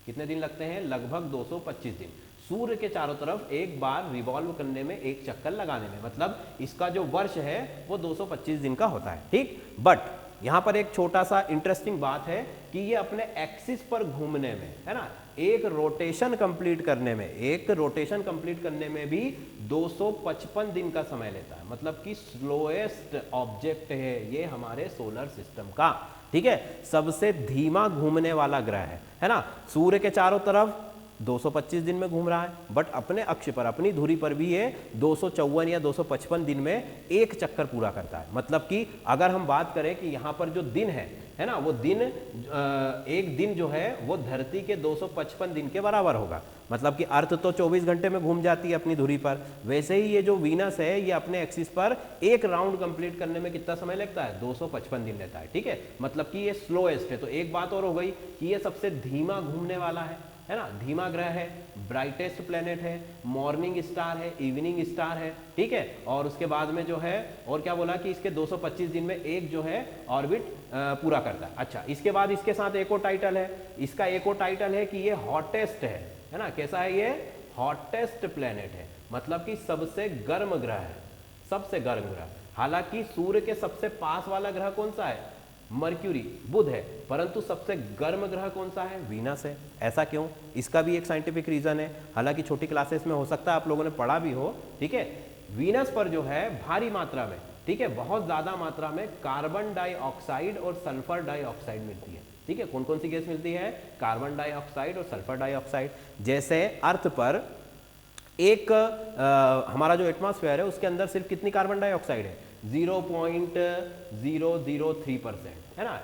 कितने दिन लगते हैं? लगभग 225 दिन सूर्य के चारों तरफ एक बार रिवॉल्व करने में, एक चक्कर लगाने में। मतलब इसका जो वर्ष है वो 225 दिन का होता है, ठीक। बट यहां पर एक छोटा सा इंटरेस्टिंग बात है कि ये अपने एक्सिस पर घूमने में, है ना, एक रोटेशन कंप्लीट करने में भी 255 दिन का समय लेता है। मतलब कि स्लोएस्ट ऑब्जेक्ट है ये हमारे सोलर सिस्टम का, ठीक है, सबसे धीमा घूमने वाला ग्रह है ना। सूर्य के चारों तरफ 225 दिन में घूम रहा है, बट अपने अक्ष पर, अपनी धुरी पर भी ये 254 या 255 दिन में एक चक्कर पूरा करता है। मतलब कि अगर हम बात करें कि यहाँ पर जो दिन है ना, वो दिन, एक दिन जो है वो धरती के 255 दिन के बराबर होगा। मतलब कि अर्थ तो 24 घंटे में घूम जाती है अपनी धुरी पर, वैसे ही ये जो वीनस है ये अपने एक्सिस पर एक राउंड कंप्लीट करने में कितना समय लगता है? 255 दिन लेता है, ठीक है। मतलब कि ये स्लोएस्ट है। तो एक बात और हो गई कि ये सबसे धीमा घूमने वाला है ना, धीमा ग्रह है, ब्राइटेस्ट प्लेनेट है, मॉर्निंग स्टार है, इवनिंग स्टार है, ठीक है। और उसके बाद में जो है, और क्या बोला कि इसके 225 दिन में एक जो है ऑर्बिट पूरा करता है। अच्छा, इसके बाद इसके साथ एक और टाइटल है, इसका एक और टाइटल है कि ये हॉटेस्ट है ना। कैसा है ये? हॉटेस्ट प्लेनेट है, मतलब कि सबसे गर्म ग्रह है, सबसे गर्म ग्रह। हालांकि सूर्य के सबसे पास वाला ग्रह कौन सा है? मर्क्यूरी, बुध है, परंतु सबसे गर्म ग्रह कौन सा है? वीनस है। ऐसा क्यों? इसका भी एक साइंटिफिक रीजन है, हालांकि छोटी क्लासेस में हो सकता है आप लोगों ने पढ़ा भी हो, ठीक है। वीनस पर जो है भारी मात्रा में, ठीक है, बहुत ज्यादा मात्रा में कार्बन डाइऑक्साइड और सल्फर डाइऑक्साइड मिलती है, ठीक है। कौन कौन सी गैस मिलती है? कार्बन डाइऑक्साइड और सल्फर डाइऑक्साइड। जैसे अर्थ पर एक हमारा जो एटमॉस्फेयर है उसके अंदर सिर्फ कितनी कार्बन डाइऑक्साइड है? 0.003%, है ना।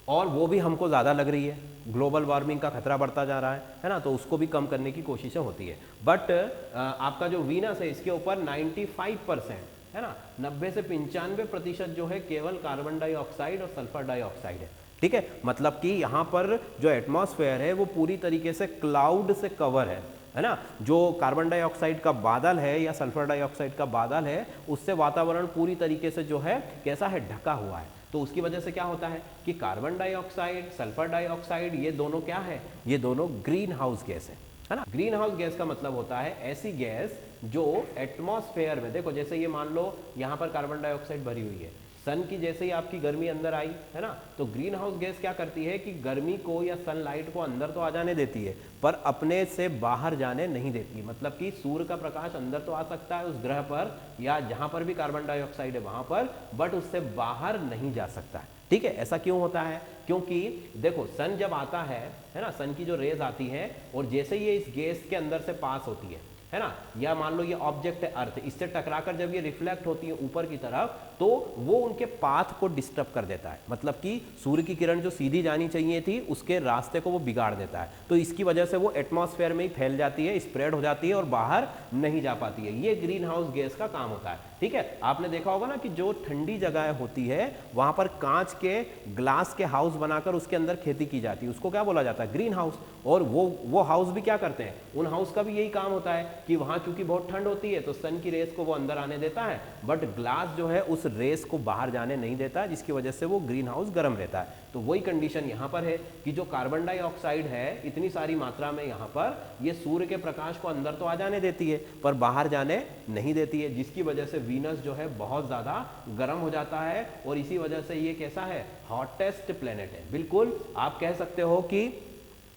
और वो भी हमको ज़्यादा लग रही है, ग्लोबल वार्मिंग का खतरा बढ़ता जा रहा है ना, तो उसको भी कम करने की कोशिशें होती है। बट आपका जो वीनस है इसके ऊपर 95%, है ना, 90 से 95% जो है केवल कार्बन डाइऑक्साइड और सल्फर डाइऑक्साइड है, ठीक है। मतलब कि यहाँ पर जो एटमॉस्फेयर है वो पूरी तरीके से क्लाउड से कवर है ना। जो कार्बन डाइऑक्साइड का बादल है या सल्फर डाइऑक्साइड का बादल है, उससे वातावरण पूरी तरीके से जो है कैसा है? ढका हुआ है। तो उसकी वजह से क्या होता है कि कार्बन डाइऑक्साइड, सल्फर डाइऑक्साइड, ये दोनों क्या है? ये दोनों ग्रीन हाउस गैस है ना। ग्रीन हाउस गैस का मतलब होता है ऐसी गैस जो एटमॉस्फेयर में, देखो जैसे ये मान लो यहाँ पर कार्बन डाइऑक्साइड भरी हुई है, सन की जैसे ही आपकी गर्मी अंदर आई, है ना, तो ग्रीन हाउस गैस क्या करती है कि गर्मी को या सनलाइट को अंदर तो आ जाने देती है, पर अपने से बाहर जाने नहीं देती। मतलब कि सूर्य का प्रकाश अंदर तो आ सकता है उस ग्रह पर या जहां पर भी कार्बन डाइऑक्साइड है वहां पर, बट उससे बाहर नहीं जा सकता है, ठीक है। ऐसा क्यों होता है? क्योंकि देखो सन जब आता है ना, सन की जो रेज आती है और जैसे ये इस गैस के अंदर से पास होती है ना, या मान लो ये ऑब्जेक्ट है अर्थ, इससे टकराकर जब ये रिफ्लेक्ट होती है ऊपर की तरफ, तो वो उनके पाथ को डिस्टर्ब कर देता है। मतलब कि सूर्य की किरण जो सीधी जानी चाहिए थी उसके रास्ते को वो बिगाड़ देता है, तो इसकी वजह से वो एटमॉस्फेयर में ही फैल जाती है, स्प्रेड हो जाती है और बाहर नहीं जा पाती है। ये ग्रीन हाउस गैस का काम होता है, ठीक है। आपने देखा होगा ना कि जो ठंडी जगह होती है वहां पर कांच के, ग्लास के हाउस बनाकर उसके अंदर खेती की जाती है, उसको क्या बोला जाता है? Green house. और वो हाउस भी क्या करते हैं? उन हाउस का भी यही काम होता है कि वहां चूंकि बहुत ठंड होती है तो सन की रेस को वो अंदर आने देता है, बट ग्लास जो है उस रेस को बाहर जाने नहीं देता, जिसकी वजह से वो ग्रीन हाउस गर्म रहता है। तो वही कंडीशन यहाँ पर है कि जो कार्बन डाइऑक्साइड है इतनी सारी मात्रा में यहाँ पर, ये सूर्य के प्रकाश को अंदर तो आ जाने देती है पर बाहर जाने नहीं देती है, जिसकी वजह से वीनस जो है बहुत ज्यादा गर्म हो जाता है और इसी वजह से ये कैसा है? हॉटेस्ट प्लेनेट है। बिल्कुल आप कह सकते हो कि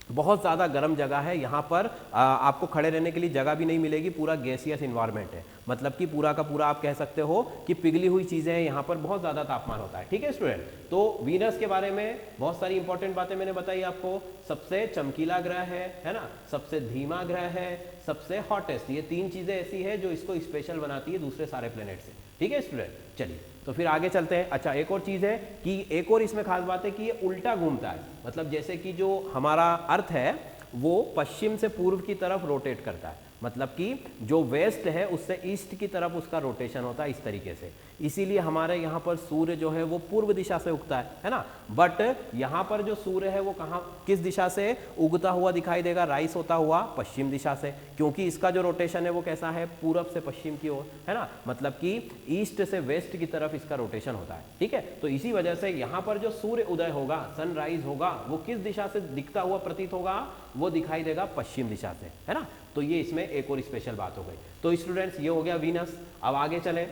बहुत ज़्यादा गर्म जगह है, यहाँ पर आपको खड़े रहने के लिए जगह भी नहीं मिलेगी, पूरा गैसियस इन्वायरमेंट है। मतलब कि पूरा का पूरा आप कह सकते हो कि पिघली हुई चीज़ें हैं, यहाँ पर बहुत ज़्यादा तापमान होता है, ठीक है स्टूडेंट। तो वीनस के बारे में बहुत सारी इंपॉर्टेंट बातें मैंने बताई आपको। सबसे चमकीला ग्रह है ना, सबसे धीमा ग्रह है, सबसे हॉटेस्ट, ये तीन चीज़ें ऐसी है जो इसको स्पेशल बनाती है दूसरे सारे प्लेनेट से, ठीक है स्टूडेंट। चलिए तो फिर आगे चलते हैं। अच्छा, एक और चीज़ है कि एक और इसमें खास बात है कि ये उल्टा घूमता है। मतलब जैसे कि जो हमारा अर्थ है वो पश्चिम से पूर्व की तरफ रोटेट करता है, मतलब कि जो वेस्ट है उससे ईस्ट की तरफ उसका रोटेशन होता है इस तरीके से। इसीलिए हमारे यहाँ पर सूर्य जो है वो पूर्व दिशा से उगता है ना। बट यहाँ पर जो सूर्य है वो कहाँ, किस दिशा से उगता हुआ दिखाई देगा, राइज होता हुआ पश्चिम दिशा से, क्योंकि इसका जो रोटेशन है वो कैसा है, पूरब से पश्चिम की ओर, है ना। मतलब कि ईस्ट से वेस्ट की तरफ इसका रोटेशन होता है, ठीक है। तो इसी वजह से यहाँ पर जो सूर्य उदय होगा, सनराइज होगा, वो किस दिशा से दिखता हुआ प्रतीत होगा, वो दिखाई देगा पश्चिम दिशा से, है ना। तो ये इसमें एक और स्पेशल बात हो गई। तो स्टूडेंट्स ये हो गया वीनस। अब आगे चले,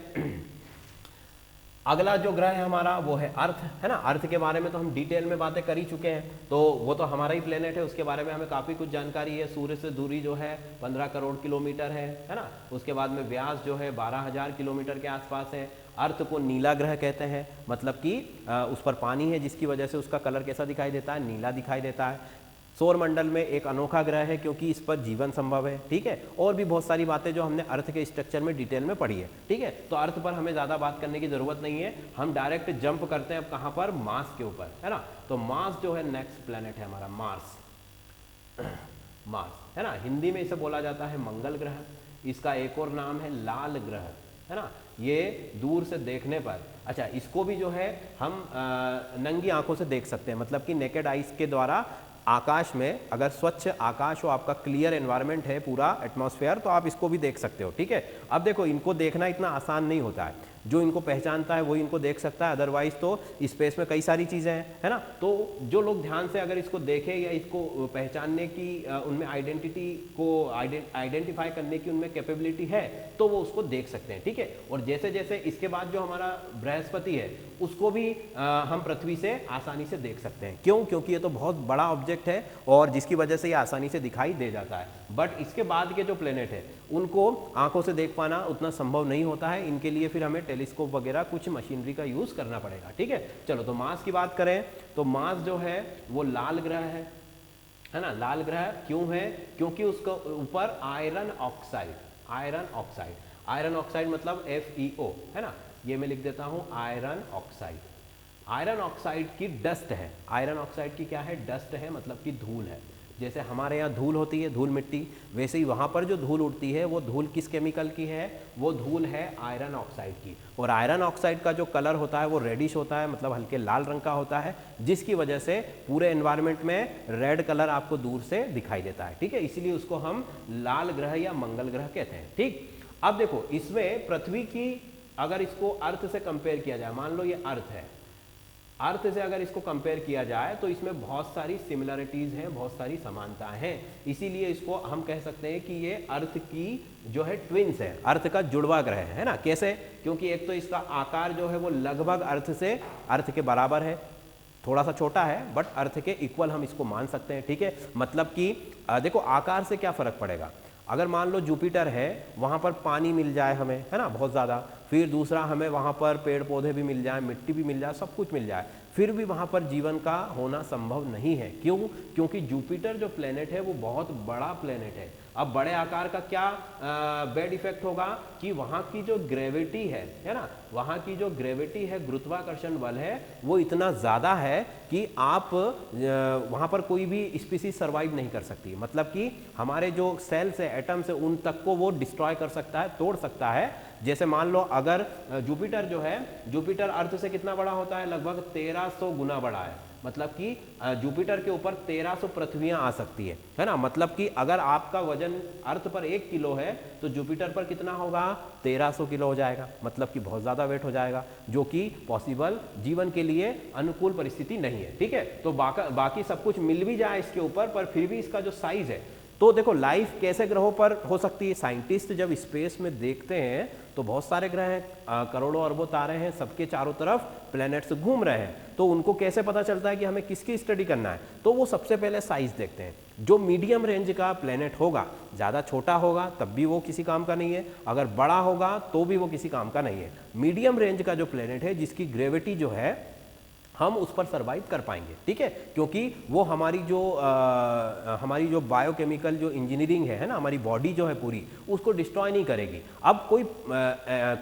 अगला जो ग्रह है हमारा वो है अर्थ, है ना। अर्थ के बारे में तो हम डिटेल में बातें कर ही चुके हैं, तो वो तो हमारा ही प्लेनेट है, उसके बारे में हमें काफ़ी कुछ जानकारी है। सूर्य से दूरी जो है 15 करोड़ किलोमीटर है ना। उसके बाद में व्यास जो है 12,000 किलोमीटर के आसपास है। अर्थ को नीला ग्रह कहते हैं, मतलब कि उस पर पानी है जिसकी वजह से उसका कलर कैसा दिखाई देता है, नीला दिखाई देता है। सौर मंडल में एक अनोखा ग्रह है क्योंकि इस पर जीवन संभव है, ठीक है। और भी बहुत सारी बातें जो हमने अर्थ के स्ट्रक्चर में डिटेल में पढ़ी है, ठीक है। तो अर्थ पर हमें ज़्यादा बात करने की ज़रूरत नहीं है, हम डायरेक्ट जंप करते हैं अब कहाँ पर, मार्स के ऊपर, है ना। तो मार्स जो है नेक्स्ट प्लेनेट है हमारा, मार्स। मार्स, है ना, हिंदी में इसे बोला जाता है मंगल ग्रह। इसका एक और नाम है लाल ग्रह, है ना। ये दूर से देखने पर, अच्छा, इसको भी जो है हम नंगी आंखों से देख सकते हैं, मतलब कि नेकेड आइज के द्वारा आकाश में, अगर स्वच्छ आकाश हो, आपका क्लियर एनवायरनमेंट है, पूरा एटमॉस्फेयर, तो आप इसको भी देख सकते हो, ठीक है। अब देखो, इनको देखना इतना आसान नहीं होता है, जो इनको पहचानता है वही इनको देख सकता है, अदरवाइज तो स्पेस में कई सारी चीज़ें हैं, है ना। तो जो लोग ध्यान से अगर इसको देखें या इसको पहचानने की उनमें आइडेंटिटी को आइडेंटिफाई करने की उनमें कैपेबिलिटी है, तो वो उसको देख सकते हैं, ठीक है। और जैसे जैसे इसके बाद जो हमारा बृहस्पति है उसको भी हम पृथ्वी से आसानी से देख सकते हैं। क्यों? क्योंकि ये तो बहुत बड़ा ऑब्जेक्ट है और जिसकी वजह से ये आसानी से दिखाई दे जाता है। बट इसके बाद के जो प्लेनेट है उनको आंखों से देख पाना उतना संभव नहीं होता है, इनके लिए फिर हमें टेलीस्कोप वगैरह कुछ मशीनरी का यूज़ करना पड़ेगा, ठीक है। चलो, तो मार्स की बात करें तो मार्स जो है वो लाल ग्रह है ना। लाल ग्रह क्यों है? क्योंकि उसके ऊपर आयरन ऑक्साइड मतलब FeO, है ना। ये मैं लिख देता हूं, आयरन ऑक्साइड की डस्ट है। आयरन ऑक्साइड की क्या है? डस्ट है, मतलब कि धूल है। जैसे हमारे यहाँ धूल होती है, धूल मिट्टी, वैसे ही वहाँ पर जो धूल उड़ती है वो धूल किस केमिकल की है? वो धूल है आयरन ऑक्साइड की। और आयरन ऑक्साइड का जो कलर होता है वो रेडिश होता है, मतलब हल्के लाल रंग का होता है, जिसकी वजह से पूरे एनवायरनमेंट में रेड कलर आपको दूर से दिखाई देता है, ठीक है। इसीलिए उसको हम लाल ग्रह या मंगल ग्रह कहते हैं, ठीक। अब देखो, इसमें पृथ्वी की अगर इसको अर्थ से कंपेयर किया जाए, मान लो ये अर्थ है, अर्थ से अगर इसको कंपेयर किया जाए तो इसमें बहुत सारी सिमिलरिटीज हैं, बहुत सारी समानताएं हैं। इसीलिए इसको हम कह सकते हैं कि ये अर्थ की जो है ट्विन्स है, अर्थ का जुड़वा ग्रह है ना। कैसे? क्योंकि एक तो इसका आकार जो है वो लगभग अर्थ के बराबर है, थोड़ा सा छोटा है बट अर्थ के इक्वल हम इसको मान सकते हैं, ठीक है। मतलब कि देखो, आकार से क्या फर्क पड़ेगा। अगर मान लो जुपिटर है, वहाँ पर पानी मिल जाए हमें, है ना, बहुत ज़्यादा, फिर दूसरा हमें वहाँ पर पेड़ पौधे भी मिल जाए, मिट्टी भी मिल जाए, सब कुछ मिल जाए, फिर भी वहाँ पर जीवन का होना संभव नहीं है। क्यों? क्योंकि जुपिटर जो प्लेनेट है वो बहुत बड़ा प्लेनेट है। अब बड़े आकार का क्या बैड इफेक्ट होगा कि वहाँ की जो ग्रेविटी है ना, वहाँ की जो ग्रेविटी है, गुरुत्वाकर्षण बल है, वो इतना ज़्यादा है कि आप वहाँ पर कोई भी स्पीसीज सर्वाइव नहीं कर सकती। मतलब कि हमारे जो सेल्स है, एटम्स है, उन तक को वो डिस्ट्रॉय कर सकता है, तोड़ सकता है। जैसे मान लो अगर जुपिटर जो है, जुपिटर अर्थ से कितना बड़ा होता है? लगभग 1300 गुना बड़ा है। मतलब कि जुपिटर के ऊपर 1300 पृथ्वियां आ सकती है ना। मतलब कि अगर आपका वजन अर्थ पर 1 किलो है तो जुपिटर पर कितना होगा? 1300 किलो हो जाएगा। मतलब कि बहुत ज़्यादा वेट हो जाएगा, जो कि पॉसिबल जीवन के लिए अनुकूल परिस्थिति नहीं है, ठीक है। तो बाकी सब कुछ मिल भी जाए इसके ऊपर, पर फिर भी इसका जो साइज है, तो देखो लाइफ कैसे ग्रहों पर हो सकती है। साइंटिस्ट जब स्पेस में देखते हैं तो बहुत सारे ग्रह हैं, करोड़ों अरबों तारे हैं, सबके चारों तरफ प्लैनेट्स घूम रहे हैं। तो उनको कैसे पता चलता है कि हमें किसकी स्टडी करना है? तो वो सबसे पहले साइज देखते हैं। जो मीडियम रेंज का प्लैनेट होगा, ज़्यादा छोटा होगा तब भी वो किसी काम का नहीं है, अगर बड़ा होगा तो भी वो किसी काम का नहीं है। मीडियम रेंज का जो प्लैनेट है, जिसकी ग्रेविटी जो है हम उस पर सर्वाइव कर पाएंगे, ठीक है। क्योंकि वो हमारी जो बायोकेमिकल जो इंजीनियरिंग है ना, हमारी बॉडी जो है पूरी, उसको डिस्ट्रॉय नहीं करेगी। अब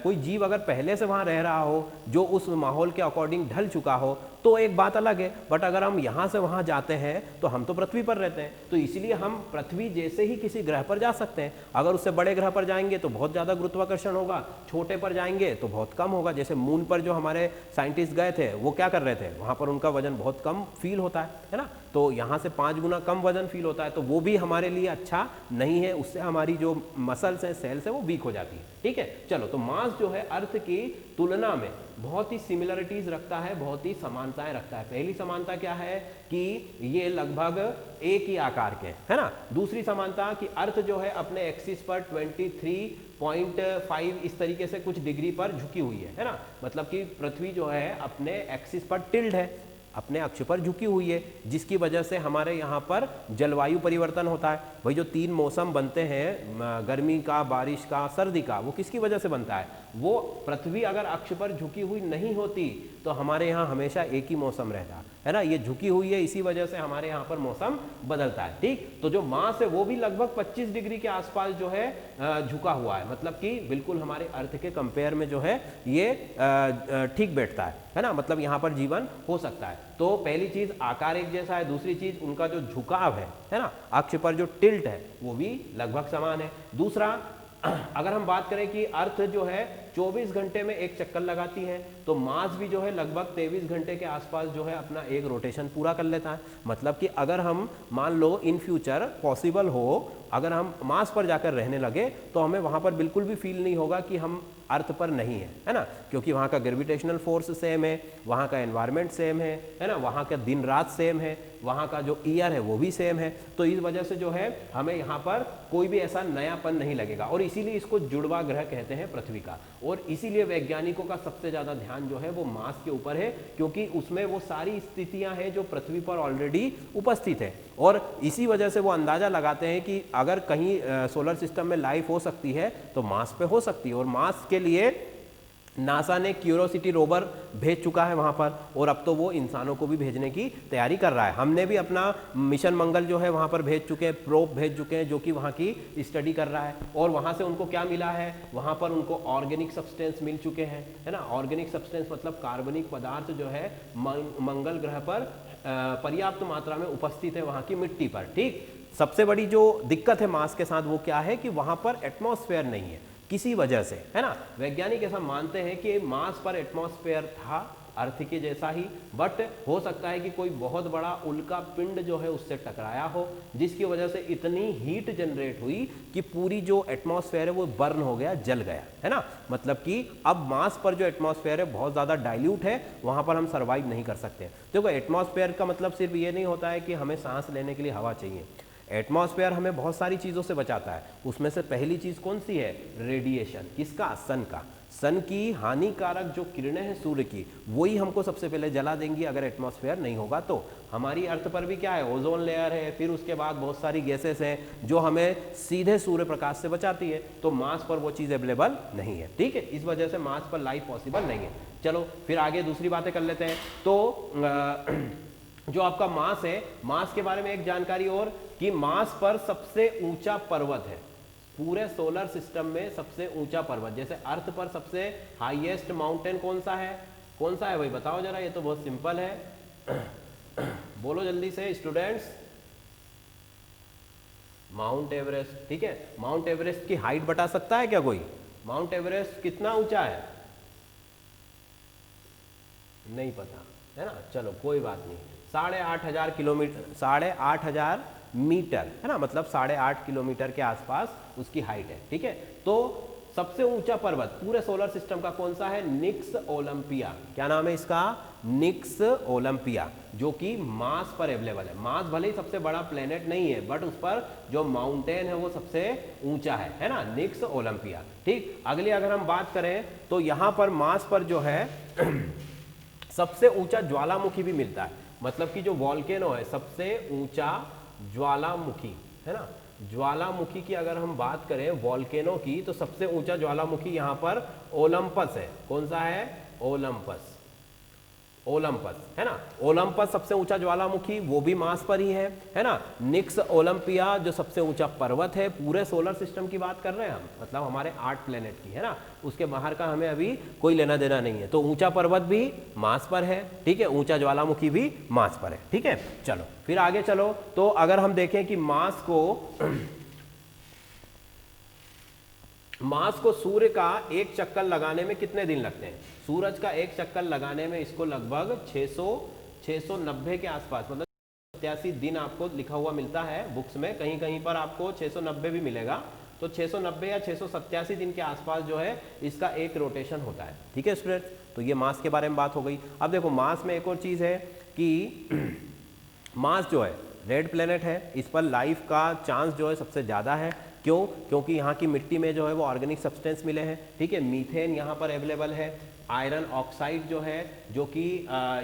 कोई जीव अगर पहले से वहाँ रह रहा हो, जो उस माहौल के अकॉर्डिंग ढल चुका हो, तो एक बात अलग है, बट अगर हम यहाँ से वहाँ जाते हैं तो हम तो पृथ्वी पर रहते हैं, तो इसलिए हम पृथ्वी जैसे ही किसी ग्रह पर जा सकते हैं। अगर उससे बड़े ग्रह पर जाएंगे तो बहुत ज़्यादा गुरुत्वाकर्षण होगा, छोटे पर जाएंगे तो बहुत कम होगा। जैसे मून पर जो हमारे साइंटिस्ट गए थे वो क्या कर रहे थे, वहाँ पर उनका वजन बहुत कम फील होता है ना, तो यहाँ से 5 गुना कम वजन फील होता है, तो वो भी हमारे लिए अच्छा नहीं है, उससे हमारी जो मसल्स हैं, सेल्स हैं, वो वीक हो जाती है। ठीक है, चलो, तो मास जो है अर्थ की तुलना में बहुत ही सिमिलरिटीज रखता है, बहुत ही समानताएं रखता है। पहली समानता क्या है कि ये लगभग एक ही आकार के है ना। दूसरी समानता कि अर्थ जो है अपने एक्सिस पर 23.5 इस तरीके से कुछ डिग्री पर झुकी हुई है ना, मतलब कि पृथ्वी जो है अपने एक्सिस पर टिल्ड है, अपने अक्ष पर झुकी हुई है, जिसकी वजह से हमारे यहाँ पर जलवायु परिवर्तन होता है। भाई जो 3 मौसम बनते हैं, गर्मी का, बारिश का, सर्दी का, वो किसकी वजह से बनता है, वो पृथ्वी अगर अक्ष पर झुकी हुई नहीं होती तो हमारे यहाँ हमेशा एक ही मौसम रहता है ना, ये झुकी हुई है, इसी वजह से हमारे यहाँ पर मौसम बदलता है। ठीक, तो जो मास है वो भी लगभग 25 डिग्री के आसपास जो है झुका हुआ है, मतलब कि बिल्कुल हमारे अर्थ के कंपेयर में जो है ये ठीक बैठता है ना, मतलब यहाँ पर जीवन हो सकता है। तो पहली चीज आकार एक जैसा है, दूसरी चीज उनका जो झुकाव है ना, अक्ष पर जो टिल्ट है वो भी लगभग समान है। दूसरा, अगर हम बात करें कि अर्थ जो है 24 घंटे में एक चक्कर लगाती है, तो मार्स भी जो है लगभग 23 घंटे के आसपास जो है अपना एक रोटेशन पूरा कर लेता है। मतलब कि अगर हम मान लो इन फ्यूचर पॉसिबल हो, अगर हम मार्स पर जाकर रहने लगे तो हमें वहाँ पर बिल्कुल भी फील नहीं होगा कि हम अर्थ पर नहीं है ना, क्योंकि वहाँ का ग्रेविटेशनल फोर्स सेम है, वहाँ का एनवायरनमेंट सेम है ना, वहाँ का दिन रात सेम है, वहाँ का जो ईयर है वो भी सेम है। तो इस वजह से जो है हमें यहाँ पर कोई भी ऐसा नयापन नहीं लगेगा, और इसीलिए इसको जुड़वा ग्रह कहते हैं पृथ्वी का। और इसीलिए वैज्ञानिकों का सबसे ज़्यादा ध्यान जो है वो मास के ऊपर है, क्योंकि उसमें वो सारी स्थितियां हैं जो पृथ्वी पर ऑलरेडी उपस्थित है, और इसी वजह से वो अंदाजा लगाते हैं कि अगर कहीं सोलर सिस्टम में लाइफ हो सकती है तो मास पे हो सकती है। और मास के लिए नासा ने क्यूरोसिटी रोवर भेज चुका है वहाँ पर, और अब तो वो इंसानों को भी भेजने की तैयारी कर रहा है। हमने भी अपना मिशन मंगल जो है वहाँ पर भेज चुके हैं, प्रोब भेज चुके हैं, जो कि वहाँ की स्टडी कर रहा है। और वहाँ से उनको क्या मिला है, वहाँ पर उनको ऑर्गेनिक सब्सटेंस मिल चुके हैं, है ना। ऑर्गेनिक सब्सटेंस मतलब कार्बनिक पदार्थ जो है मंगल ग्रह पर पर्याप्त मात्रा में उपस्थित है वहाँ की मिट्टी पर। ठीक, सबसे बड़ी जो दिक्कत है मार्स के साथ वो क्या है कि वहाँ पर एटमॉस्फेयर नहीं है किसी वजह से, है ना। वैज्ञानिक ऐसा मानते हैं कि मार्स पर एटमॉस्फेयर था अर्थ के जैसा ही, बट हो सकता है कि कोई बहुत बड़ा उल्का पिंड जो है उससे टकराया हो, जिसकी वजह से इतनी हीट जनरेट हुई कि पूरी जो एटमॉस्फेयर है वो बर्न हो गया, जल गया, है ना। मतलब कि अब मार्स पर जो एटमॉस्फेयर है बहुत ज़्यादा डाइल्यूट है, वहाँ पर हम सर्वाइव नहीं कर सकते। देखो, एटमॉस्फेयर का मतलब सिर्फ ये नहीं होता है कि हमें सांस लेने के लिए हवा चाहिए। एटमॉस्फेयर हमें बहुत सारी चीज़ों से बचाता है। उसमें से पहली चीज़ कौन सी है, रेडिएशन। किसका, सन का। सन की हानिकारक जो किरणें हैं सूर्य की, वही हमको सबसे पहले जला देंगी अगर एटमॉस्फेयर नहीं होगा तो। हमारी अर्थ पर भी क्या है, ओजोन लेयर है, फिर उसके बाद बहुत सारी गैसेस हैं जो हमें सीधे सूर्य प्रकाश से बचाती है। तो मार्स पर वो चीज़ अवेलेबल नहीं है। ठीक है, इस वजह से मार्स पर लाइफ पॉसिबल नहीं है। चलो फिर आगे दूसरी बातें कर लेते हैं। तो जो आपका मास है, मास के बारे में एक जानकारी और कि मास पर सबसे ऊंचा पर्वत है पूरे सोलर सिस्टम में। सबसे ऊंचा पर्वत, जैसे अर्थ पर सबसे हाईएस्ट माउंटेन कौन सा है, कौन सा है भाई बताओ जरा। ये तो बहुत सिंपल है, बोलो जल्दी से स्टूडेंट्स। Mount Everest. ठीक है, माउंट एवरेस्ट की हाइट बता सकता है क्या कोई? माउंट एवरेस्ट कितना ऊंचा है? नहीं पता, है ना। चलो कोई बात नहीं, 8,500 किलोमीटर, 8,500 मीटर, है ना, मतलब 8.5 किलोमीटर के आसपास उसकी हाइट है। ठीक है, तो सबसे ऊंचा पर्वत पूरे सोलर सिस्टम का कौन सा है? निक्स ओलंपिया। क्या नाम है इसका? निक्स ओलंपिया, जो कि मार्स पर अवेलेबल है। मार्स भले ही सबसे बड़ा प्लेनेट नहीं है, बट उस पर जो माउंटेन है वो सबसे ऊंचा है ना, निक्स ओलंपिया। ठीक, अगली अगर हम बात करें तो यहां पर मार्स पर जो है सबसे ऊंचा ज्वालामुखी भी मिलता है। मतलब कि जो वॉल्केनो है, सबसे ऊंचा ज्वालामुखी, है ना। ज्वालामुखी की अगर हम बात करें वॉल्केनो की, तो सबसे ऊंचा ज्वालामुखी यहाँ पर ओलंपस है। कौन सा है? ओलंपस। ओलंपस, है ना। ओलंपस सबसे ऊंचा ज्वालामुखी, वो भी मार्स पर ही है ना। निक्स ओलंपिया जो सबसे ऊंचा पर्वत है, पूरे सोलर सिस्टम की बात कर रहे हैं हम, मतलब हमारे 8 प्लेनेट की, है ना। उसके बाहर का हमें अभी कोई लेना देना नहीं है। तो ऊंचा पर्वत भी मार्स पर है, ठीक है, ऊंचा ज्वालामुखी भी मार्स पर है, ठीक है। चलो फिर आगे चलो, तो अगर हम देखें कि मार्स को सूर्य का एक चक्कर लगाने में कितने दिन लगते हैं। सूरज का एक चक्कर लगाने में इसको लगभग 690 के आसपास, मतलब 87 दिन आपको लिखा हुआ मिलता है बुक्स में, कहीं कहीं पर आपको 690 भी मिलेगा। तो 690 या 687 दिन के आसपास जो है इसका एक रोटेशन होता है, ठीक है स्टूडेंट्स। तो ये मार्स के बारे में बात हो गई। अब देखो मार्स में एक और चीज़ है कि मार्स जो है रेड प्लेनेट है, इस पर लाइफ का चांस जो है सबसे ज़्यादा है। क्यों? क्योंकि यहाँ की मिट्टी में जो है वो ऑर्गेनिक सब्सटेंस मिले हैं, ठीक है। मीथेन यहाँ पर अवेलेबल है, आयरन ऑक्साइड जो है, जो कि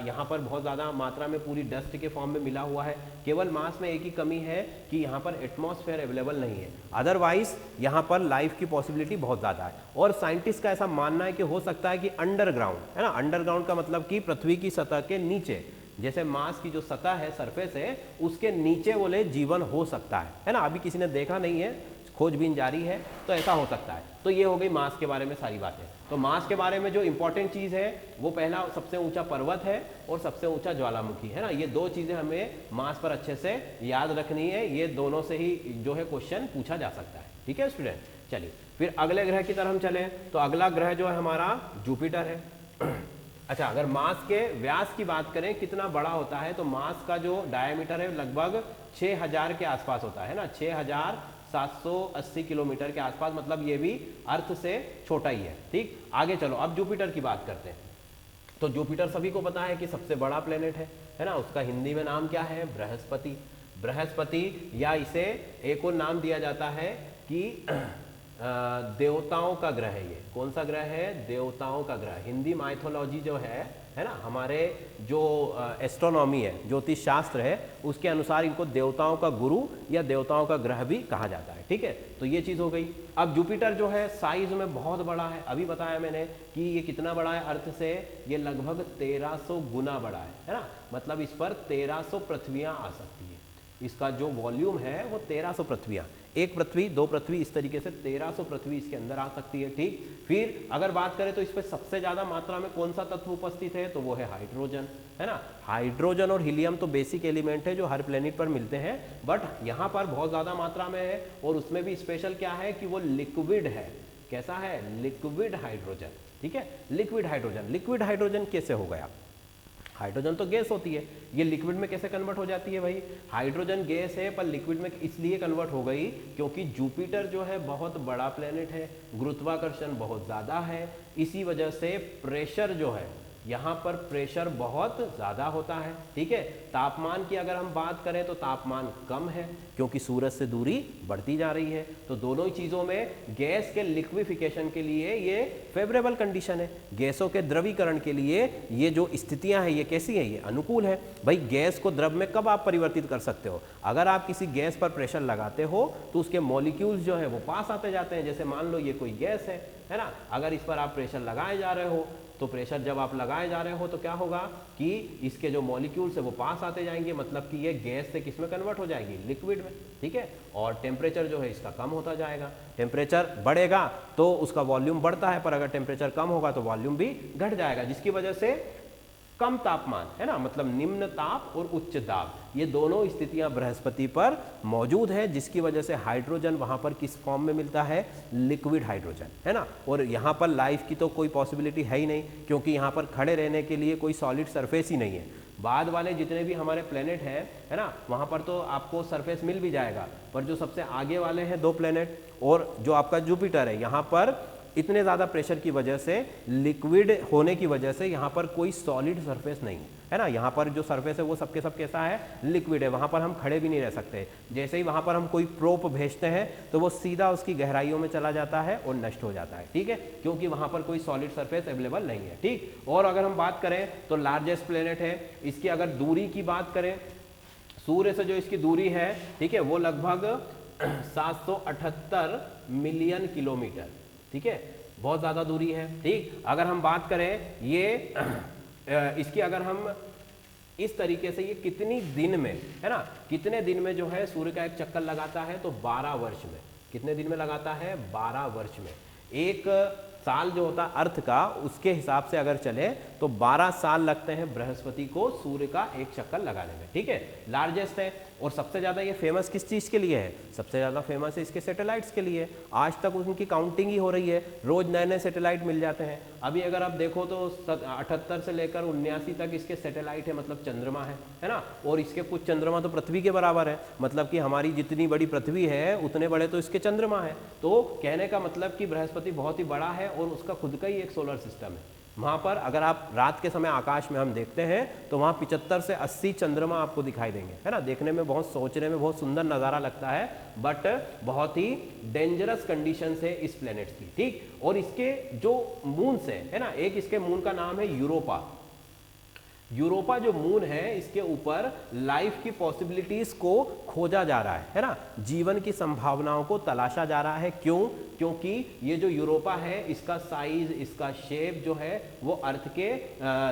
यहाँ पर बहुत ज़्यादा मात्रा में पूरी डस्ट के फॉर्म में मिला हुआ है। केवल मार्स में एक ही कमी है कि यहाँ पर एटमॉस्फेयर अवेलेबल नहीं है, अदरवाइज यहाँ पर लाइफ की पॉसिबिलिटी बहुत ज़्यादा है। और साइंटिस्ट का ऐसा मानना है कि हो सकता है कि अंडरग्राउंड, है ना, अंडरग्राउंड का मतलब कि पृथ्वी की सतह के नीचे, जैसे मार्स की जो सतह है, सरफेस है, उसके नीचे बोले जीवन हो सकता है ना। अभी किसी ने देखा नहीं है, खोजबीन जारी है, तो ऐसा हो सकता है। तो ये हो गई मार्स के बारे में सारी बातें। तो मार्स के बारे में जो इंपॉर्टेंट चीज़ है वो पहला सबसे ऊंचा पर्वत है और सबसे ऊंचा ज्वालामुखी, है ना। ये दो चीज़ें हमें मार्स पर अच्छे से याद रखनी है, ये दोनों से ही जो है क्वेश्चन पूछा जा सकता है, ठीक है स्टूडेंट। चलिए फिर अगले ग्रह की तरफ हम चलें, तो अगला ग्रह जो है हमारा जुपिटर है। अच्छा, अगर मार्स के व्यास की बात करें कितना बड़ा होता है, तो मार्स का जो डायमीटर है लगभग 6000 के आसपास होता है ना, 6780 किलोमीटर के आसपास, मतलब ये भी अर्थ से छोटा ही है, ठीक। आगे चलो, अब जुपिटर की बात करते हैं। तो जुपिटर सभी को पता है कि सबसे बड़ा प्लेनेट है ना। उसका हिंदी में नाम क्या है? बृहस्पति। बृहस्पति, या इसे एक और नाम दिया जाता है कि देवताओं का ग्रह है। ये कौन सा ग्रह है? देवताओं का ग्रह। हिंदी माइथोलॉजी जो है ना, हमारे जो एस्ट्रोनॉमी है, ज्योतिष शास्त्र है, उसके अनुसार इनको देवताओं का गुरु या देवताओं का ग्रह भी कहा जाता है, ठीक है। तो ये चीज़ हो गई। अब जुपिटर जो है साइज में बहुत बड़ा है, अभी बताया मैंने कि ये कितना बड़ा है अर्थ से, ये लगभग 1300 गुना बड़ा है ना। मतलब इस पर 1300 पृथ्वियाँ आ सकती है। इसका जो वॉल्यूम है वो 1300 पृथ्वियाँ, एक पृथ्वी, दो पृथ्वी, इस तरीके से 1300 पृथ्वी इसके अंदर आ सकती है, ठीक। फिर अगर बात करें तो इस पर सबसे ज्यादा मात्रा में कौन सा तत्व उपस्थित है, तो वो है हाइड्रोजन, है ना। हाइड्रोजन और हीलियम तो बेसिक एलिमेंट है जो हर प्लेनेट पर मिलते हैं, बट यहाँ पर बहुत ज्यादा मात्रा में है। और उसमें भी स्पेशल क्या है कि वो लिक्विड है। कैसा है? लिक्विड हाइड्रोजन, ठीक है। लिक्विड हाइड्रोजन, लिक्विड हाइड्रोजन कैसे हो गया? हाइड्रोजन तो गैस होती है, ये लिक्विड में कैसे कन्वर्ट हो जाती है भाई? हाइड्रोजन गैस है पर लिक्विड में इसलिए कन्वर्ट हो गई क्योंकि जुपिटर जो है बहुत बड़ा प्लेनेट है, गुरुत्वाकर्षण बहुत ज़्यादा है, इसी वजह से प्रेशर जो है यहाँ पर प्रेशर बहुत ज़्यादा होता है, ठीक है। तापमान की अगर हम बात करें तो तापमान कम है क्योंकि सूरज से दूरी बढ़ती जा रही है। तो दोनों ही चीज़ों में गैस के लिक्विफिकेशन के लिए ये फेवरेबल कंडीशन है। गैसों के द्रवीकरण के लिए ये जो स्थितियां हैं ये कैसी है? ये अनुकूल है। भाई गैस को द्रव में कब आप परिवर्तित कर सकते हो? अगर आप किसी गैस पर प्रेशर लगाते हो तो उसके मॉलिक्यूल्स जो है वो पास आते जाते हैं। जैसे मान लो ये कोई गैस है ना, अगर इस पर आप प्रेशर लगाए जा रहे हो तो प्रेशर जब आप लगाए जा रहे हो तो क्या होगा कि इसके जो मॉलिक्यूल्स है वो पास आते जाएंगे, मतलब कि ये गैस से किस में कन्वर्ट हो जाएगी? लिक्विड में, ठीक है। और टेम्परेचर जो है इसका कम होता जाएगा। टेम्परेचर बढ़ेगा तो उसका वॉल्यूम बढ़ता है, पर अगर टेम्परेचर कम होगा तो वॉल्यूम भी घट जाएगा, जिसकी वजह से कम तापमान, है ना, मतलब निम्न ताप और उच्च दाब, ये दोनों स्थितियां बृहस्पति पर मौजूद है, जिसकी वजह से हाइड्रोजन वहां पर किस फॉर्म में मिलता है? लिक्विड हाइड्रोजन, है ना। और यहाँ पर लाइफ की तो कोई पॉसिबिलिटी है ही नहीं क्योंकि यहाँ पर खड़े रहने के लिए कोई सॉलिड सरफेस ही नहीं है। बाद वाले जितने भी हमारे प्लेनेट है ना, वहाँ पर तो आपको सरफेस मिल भी जाएगा, पर जो सबसे आगे वाले हैं 2 प्लेनेट और जो आपका जुपिटर है, यहाँ पर इतने ज़्यादा प्रेशर की वजह से, लिक्विड होने की वजह से यहाँ पर कोई सॉलिड सरफेस नहीं है ना। यहाँ पर जो सरफेस है वो सबके सब कैसा है? लिक्विड है। वहाँ पर हम खड़े भी नहीं रह सकते। जैसे ही वहाँ पर हम कोई प्रोप भेजते हैं तो वो सीधा उसकी गहराइयों में चला जाता है और नष्ट हो जाता है, ठीक है, क्योंकि वहाँ पर कोई सॉलिड सरफेस अवेलेबल नहीं है, ठीक। और अगर हम बात करें तो लार्जेस्ट प्लेनेट है, इसकी अगर दूरी की बात करें, सूर्य से जो इसकी दूरी है, ठीक है, वो लगभग 778 मिलियन किलोमीटर, ठीक है, बहुत ज़्यादा दूरी है, ठीक। अगर हम बात करें ये इसकी अगर हम इस तरीके से, ये कितनी दिन में, है ना, कितने दिन में जो है सूर्य का एक चक्कर लगाता है, तो 12 वर्ष में। कितने दिन में लगाता है? 12 वर्ष में। एक साल जो होता है अर्थ का, उसके हिसाब से अगर चले तो 12 साल लगते हैं बृहस्पति को सूर्य का एक चक्कर लगाने में, ठीक है। लार्जेस्ट है और सबसे ज़्यादा ये फेमस किस चीज़ के लिए है? सबसे ज़्यादा फेमस है इसके सैटेलाइट्स के लिए। आज तक उनकी काउंटिंग ही हो रही है, रोज़ नए नए सैटेलाइट मिल जाते हैं। अभी अगर आप देखो तो 78 से लेकर 79 तक इसके सैटेलाइट है, मतलब चंद्रमा है ना। और इसके कुछ चंद्रमा तो पृथ्वी के बराबर है, मतलब कि हमारी जितनी बड़ी पृथ्वी है उतने बड़े तो इसके चंद्रमा है। तो कहने का मतलब कि बृहस्पति बहुत ही बड़ा है और उसका खुद का ही एक सोलर सिस्टम है। वहाँ पर अगर आप रात के समय आकाश में हम देखते हैं तो वहाँ 75 से 80 चंद्रमा आपको दिखाई देंगे, है ना। देखने में बहुत, सोचने में बहुत सुंदर नज़ारा लगता है, बट बहुत ही डेंजरस कंडीशन है इस प्लेनेट्स की, ठीक। और इसके जो मून्स है ना, एक इसके मून का नाम है यूरोपा। यूरोपा जो मून है, इसके ऊपर लाइफ की पॉसिबिलिटीज को खोजा जा रहा है ना, जीवन की संभावनाओं को तलाशा जा रहा है। क्यों? क्योंकि ये जो यूरोपा है, इसका साइज, इसका शेप जो है वो अर्थ के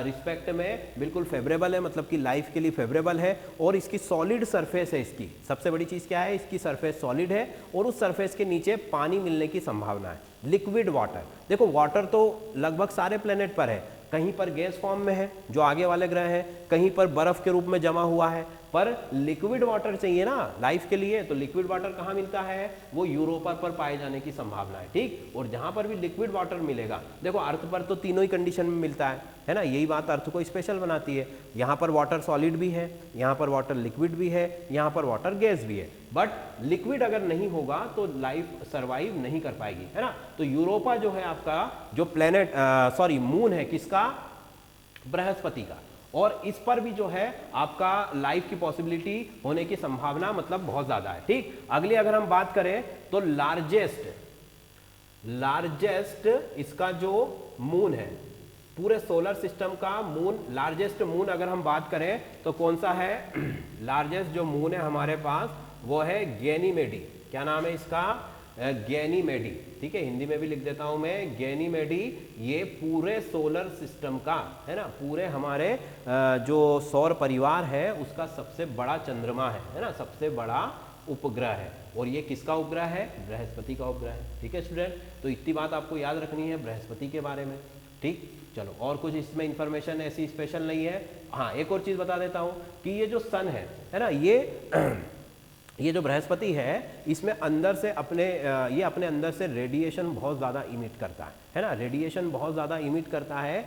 रिस्पेक्ट में बिल्कुल फेवरेबल है, मतलब कि लाइफ के लिए फेवरेबल है। और इसकी सॉलिड सरफेस है। इसकी सबसे बड़ी चीज़ क्या है? इसकी सरफेस सॉलिड है और उस सरफेस के नीचे पानी मिलने की संभावना है, लिक्विड वाटर। देखो वाटर तो लगभग सारे प्लेनेट पर है, कहीं पर गैस फॉर्म में है जो आगे वाले ग्रह हैं, कहीं पर बर्फ के रूप में जमा हुआ है, पर लिक्विड वाटर चाहिए ना लाइफ के लिए। तो लिक्विड वाटर कहाँ मिलता है? वो यूरोपा पर पाए जाने की संभावना है, ठीक। और जहाँ पर भी लिक्विड वाटर मिलेगा, देखो अर्थ पर तो तीनों ही कंडीशन में मिलता है ना, यही बात अर्थ को स्पेशल बनाती है। यहाँ पर वाटर सॉलिड भी है, यहाँ पर वाटर लिक्विड भी है, यहाँ पर वाटर गैस भी है। बट लिक्विड अगर नहीं होगा तो लाइफ सर्वाइव नहीं कर पाएगी, है ना। तो यूरोपा जो है आपका, जो प्लेनेट मून है किसका? बृहस्पति का। और इस पर भी जो है आपका लाइफ की पॉसिबिलिटी होने की संभावना मतलब बहुत ज्यादा है, ठीक। अगली अगर हम बात करें तो लार्जेस्ट इसका जो मून है, पूरे सोलर सिस्टम का मून, लार्जेस्ट मून अगर हम बात करें तो कौन सा है? लार्जेस्ट जो मून है हमारे पास वो है गैनीमेडी। क्या नाम है इसका? गैनीमेडी, ठीक है। हिंदी में भी लिख देता हूं मैं, गैनीमेडी। ये पूरे सोलर सिस्टम का, है ना, पूरे हमारे जो सौर परिवार है उसका सबसे बड़ा चंद्रमा है ना, सबसे बड़ा उपग्रह है। और ये किसका उपग्रह है? बृहस्पति का उपग्रह है, ठीक है स्टूडेंट। तो इतनी बात आपको याद रखनी है बृहस्पति के बारे में, ठीक। चलो, और कुछ इसमें इंफॉर्मेशन ऐसी स्पेशल नहीं है। हाँ, एक और चीज बता देता हूं कि ये जो सन है ना, ये जो बृहस्पति है, इसमें अंदर से ये अपने अंदर से रेडिएशन बहुत ज़्यादा इमिट करता है ना, रेडिएशन बहुत ज़्यादा इमिट करता है,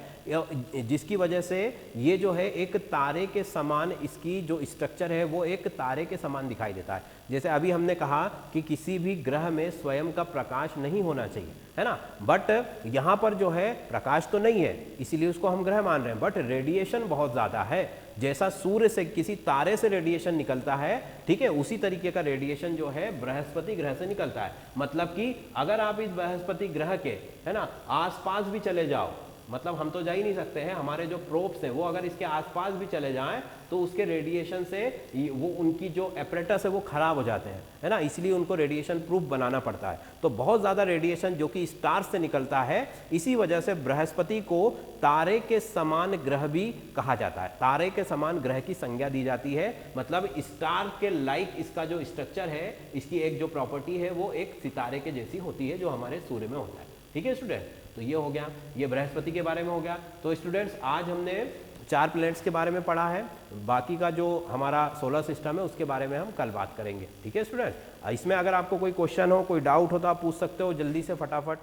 जिसकी वजह से ये जो है एक तारे के समान, इसकी जो स्ट्रक्चर है वो एक तारे के समान दिखाई देता है। जैसे अभी हमने कहा कि किसी भी ग्रह में स्वयं का प्रकाश नहीं होना चाहिए, है ना, बट यहाँ पर जो है प्रकाश तो नहीं है, इसीलिए उसको हम ग्रह मान रहे हैं, बट रेडिएशन बहुत ज़्यादा है। जैसा सूर्य से किसी तारे से रेडिएशन निकलता है, ठीक है, उसी तरीके का रेडिएशन जो है बृहस्पति ग्रह से निकलता है। मतलब कि अगर आप इस बृहस्पति ग्रह के, है ना, आसपास भी चले जाओ, मतलब हम तो जा ही नहीं सकते हैं, हमारे जो प्रोब्स हैं वो अगर इसके आसपास भी चले जाएं तो उसके रेडिएशन से वो उनकी जो एपरेटस है वो खराब हो जाते हैं, है ना, इसलिए उनको रेडिएशन प्रूफ बनाना पड़ता है। तो बहुत ज़्यादा रेडिएशन जो कि स्टार से निकलता है, इसी वजह से बृहस्पति को तारे के समान ग्रह भी कहा जाता है, तारे के समान ग्रह की संज्ञा दी जाती है। मतलब स्टार के लाइक इसका जो स्ट्रक्चर है, इसकी एक जो प्रॉपर्टी है वो एक सितारे के जैसी होती है जो हमारे सूर्य में होता है, ठीक है स्टूडेंट। तो ये हो गया, ये बृहस्पति के बारे में हो गया। तो स्टूडेंट्स आज हमने 4 प्लैनेट्स के बारे में पढ़ा है, बाकी का जो हमारा सोलर सिस्टम है उसके बारे में हम कल बात करेंगे, ठीक है स्टूडेंट्स। इसमें अगर आपको कोई क्वेश्चन हो, कोई डाउट हो तो आप पूछ सकते हो जल्दी से फटाफट।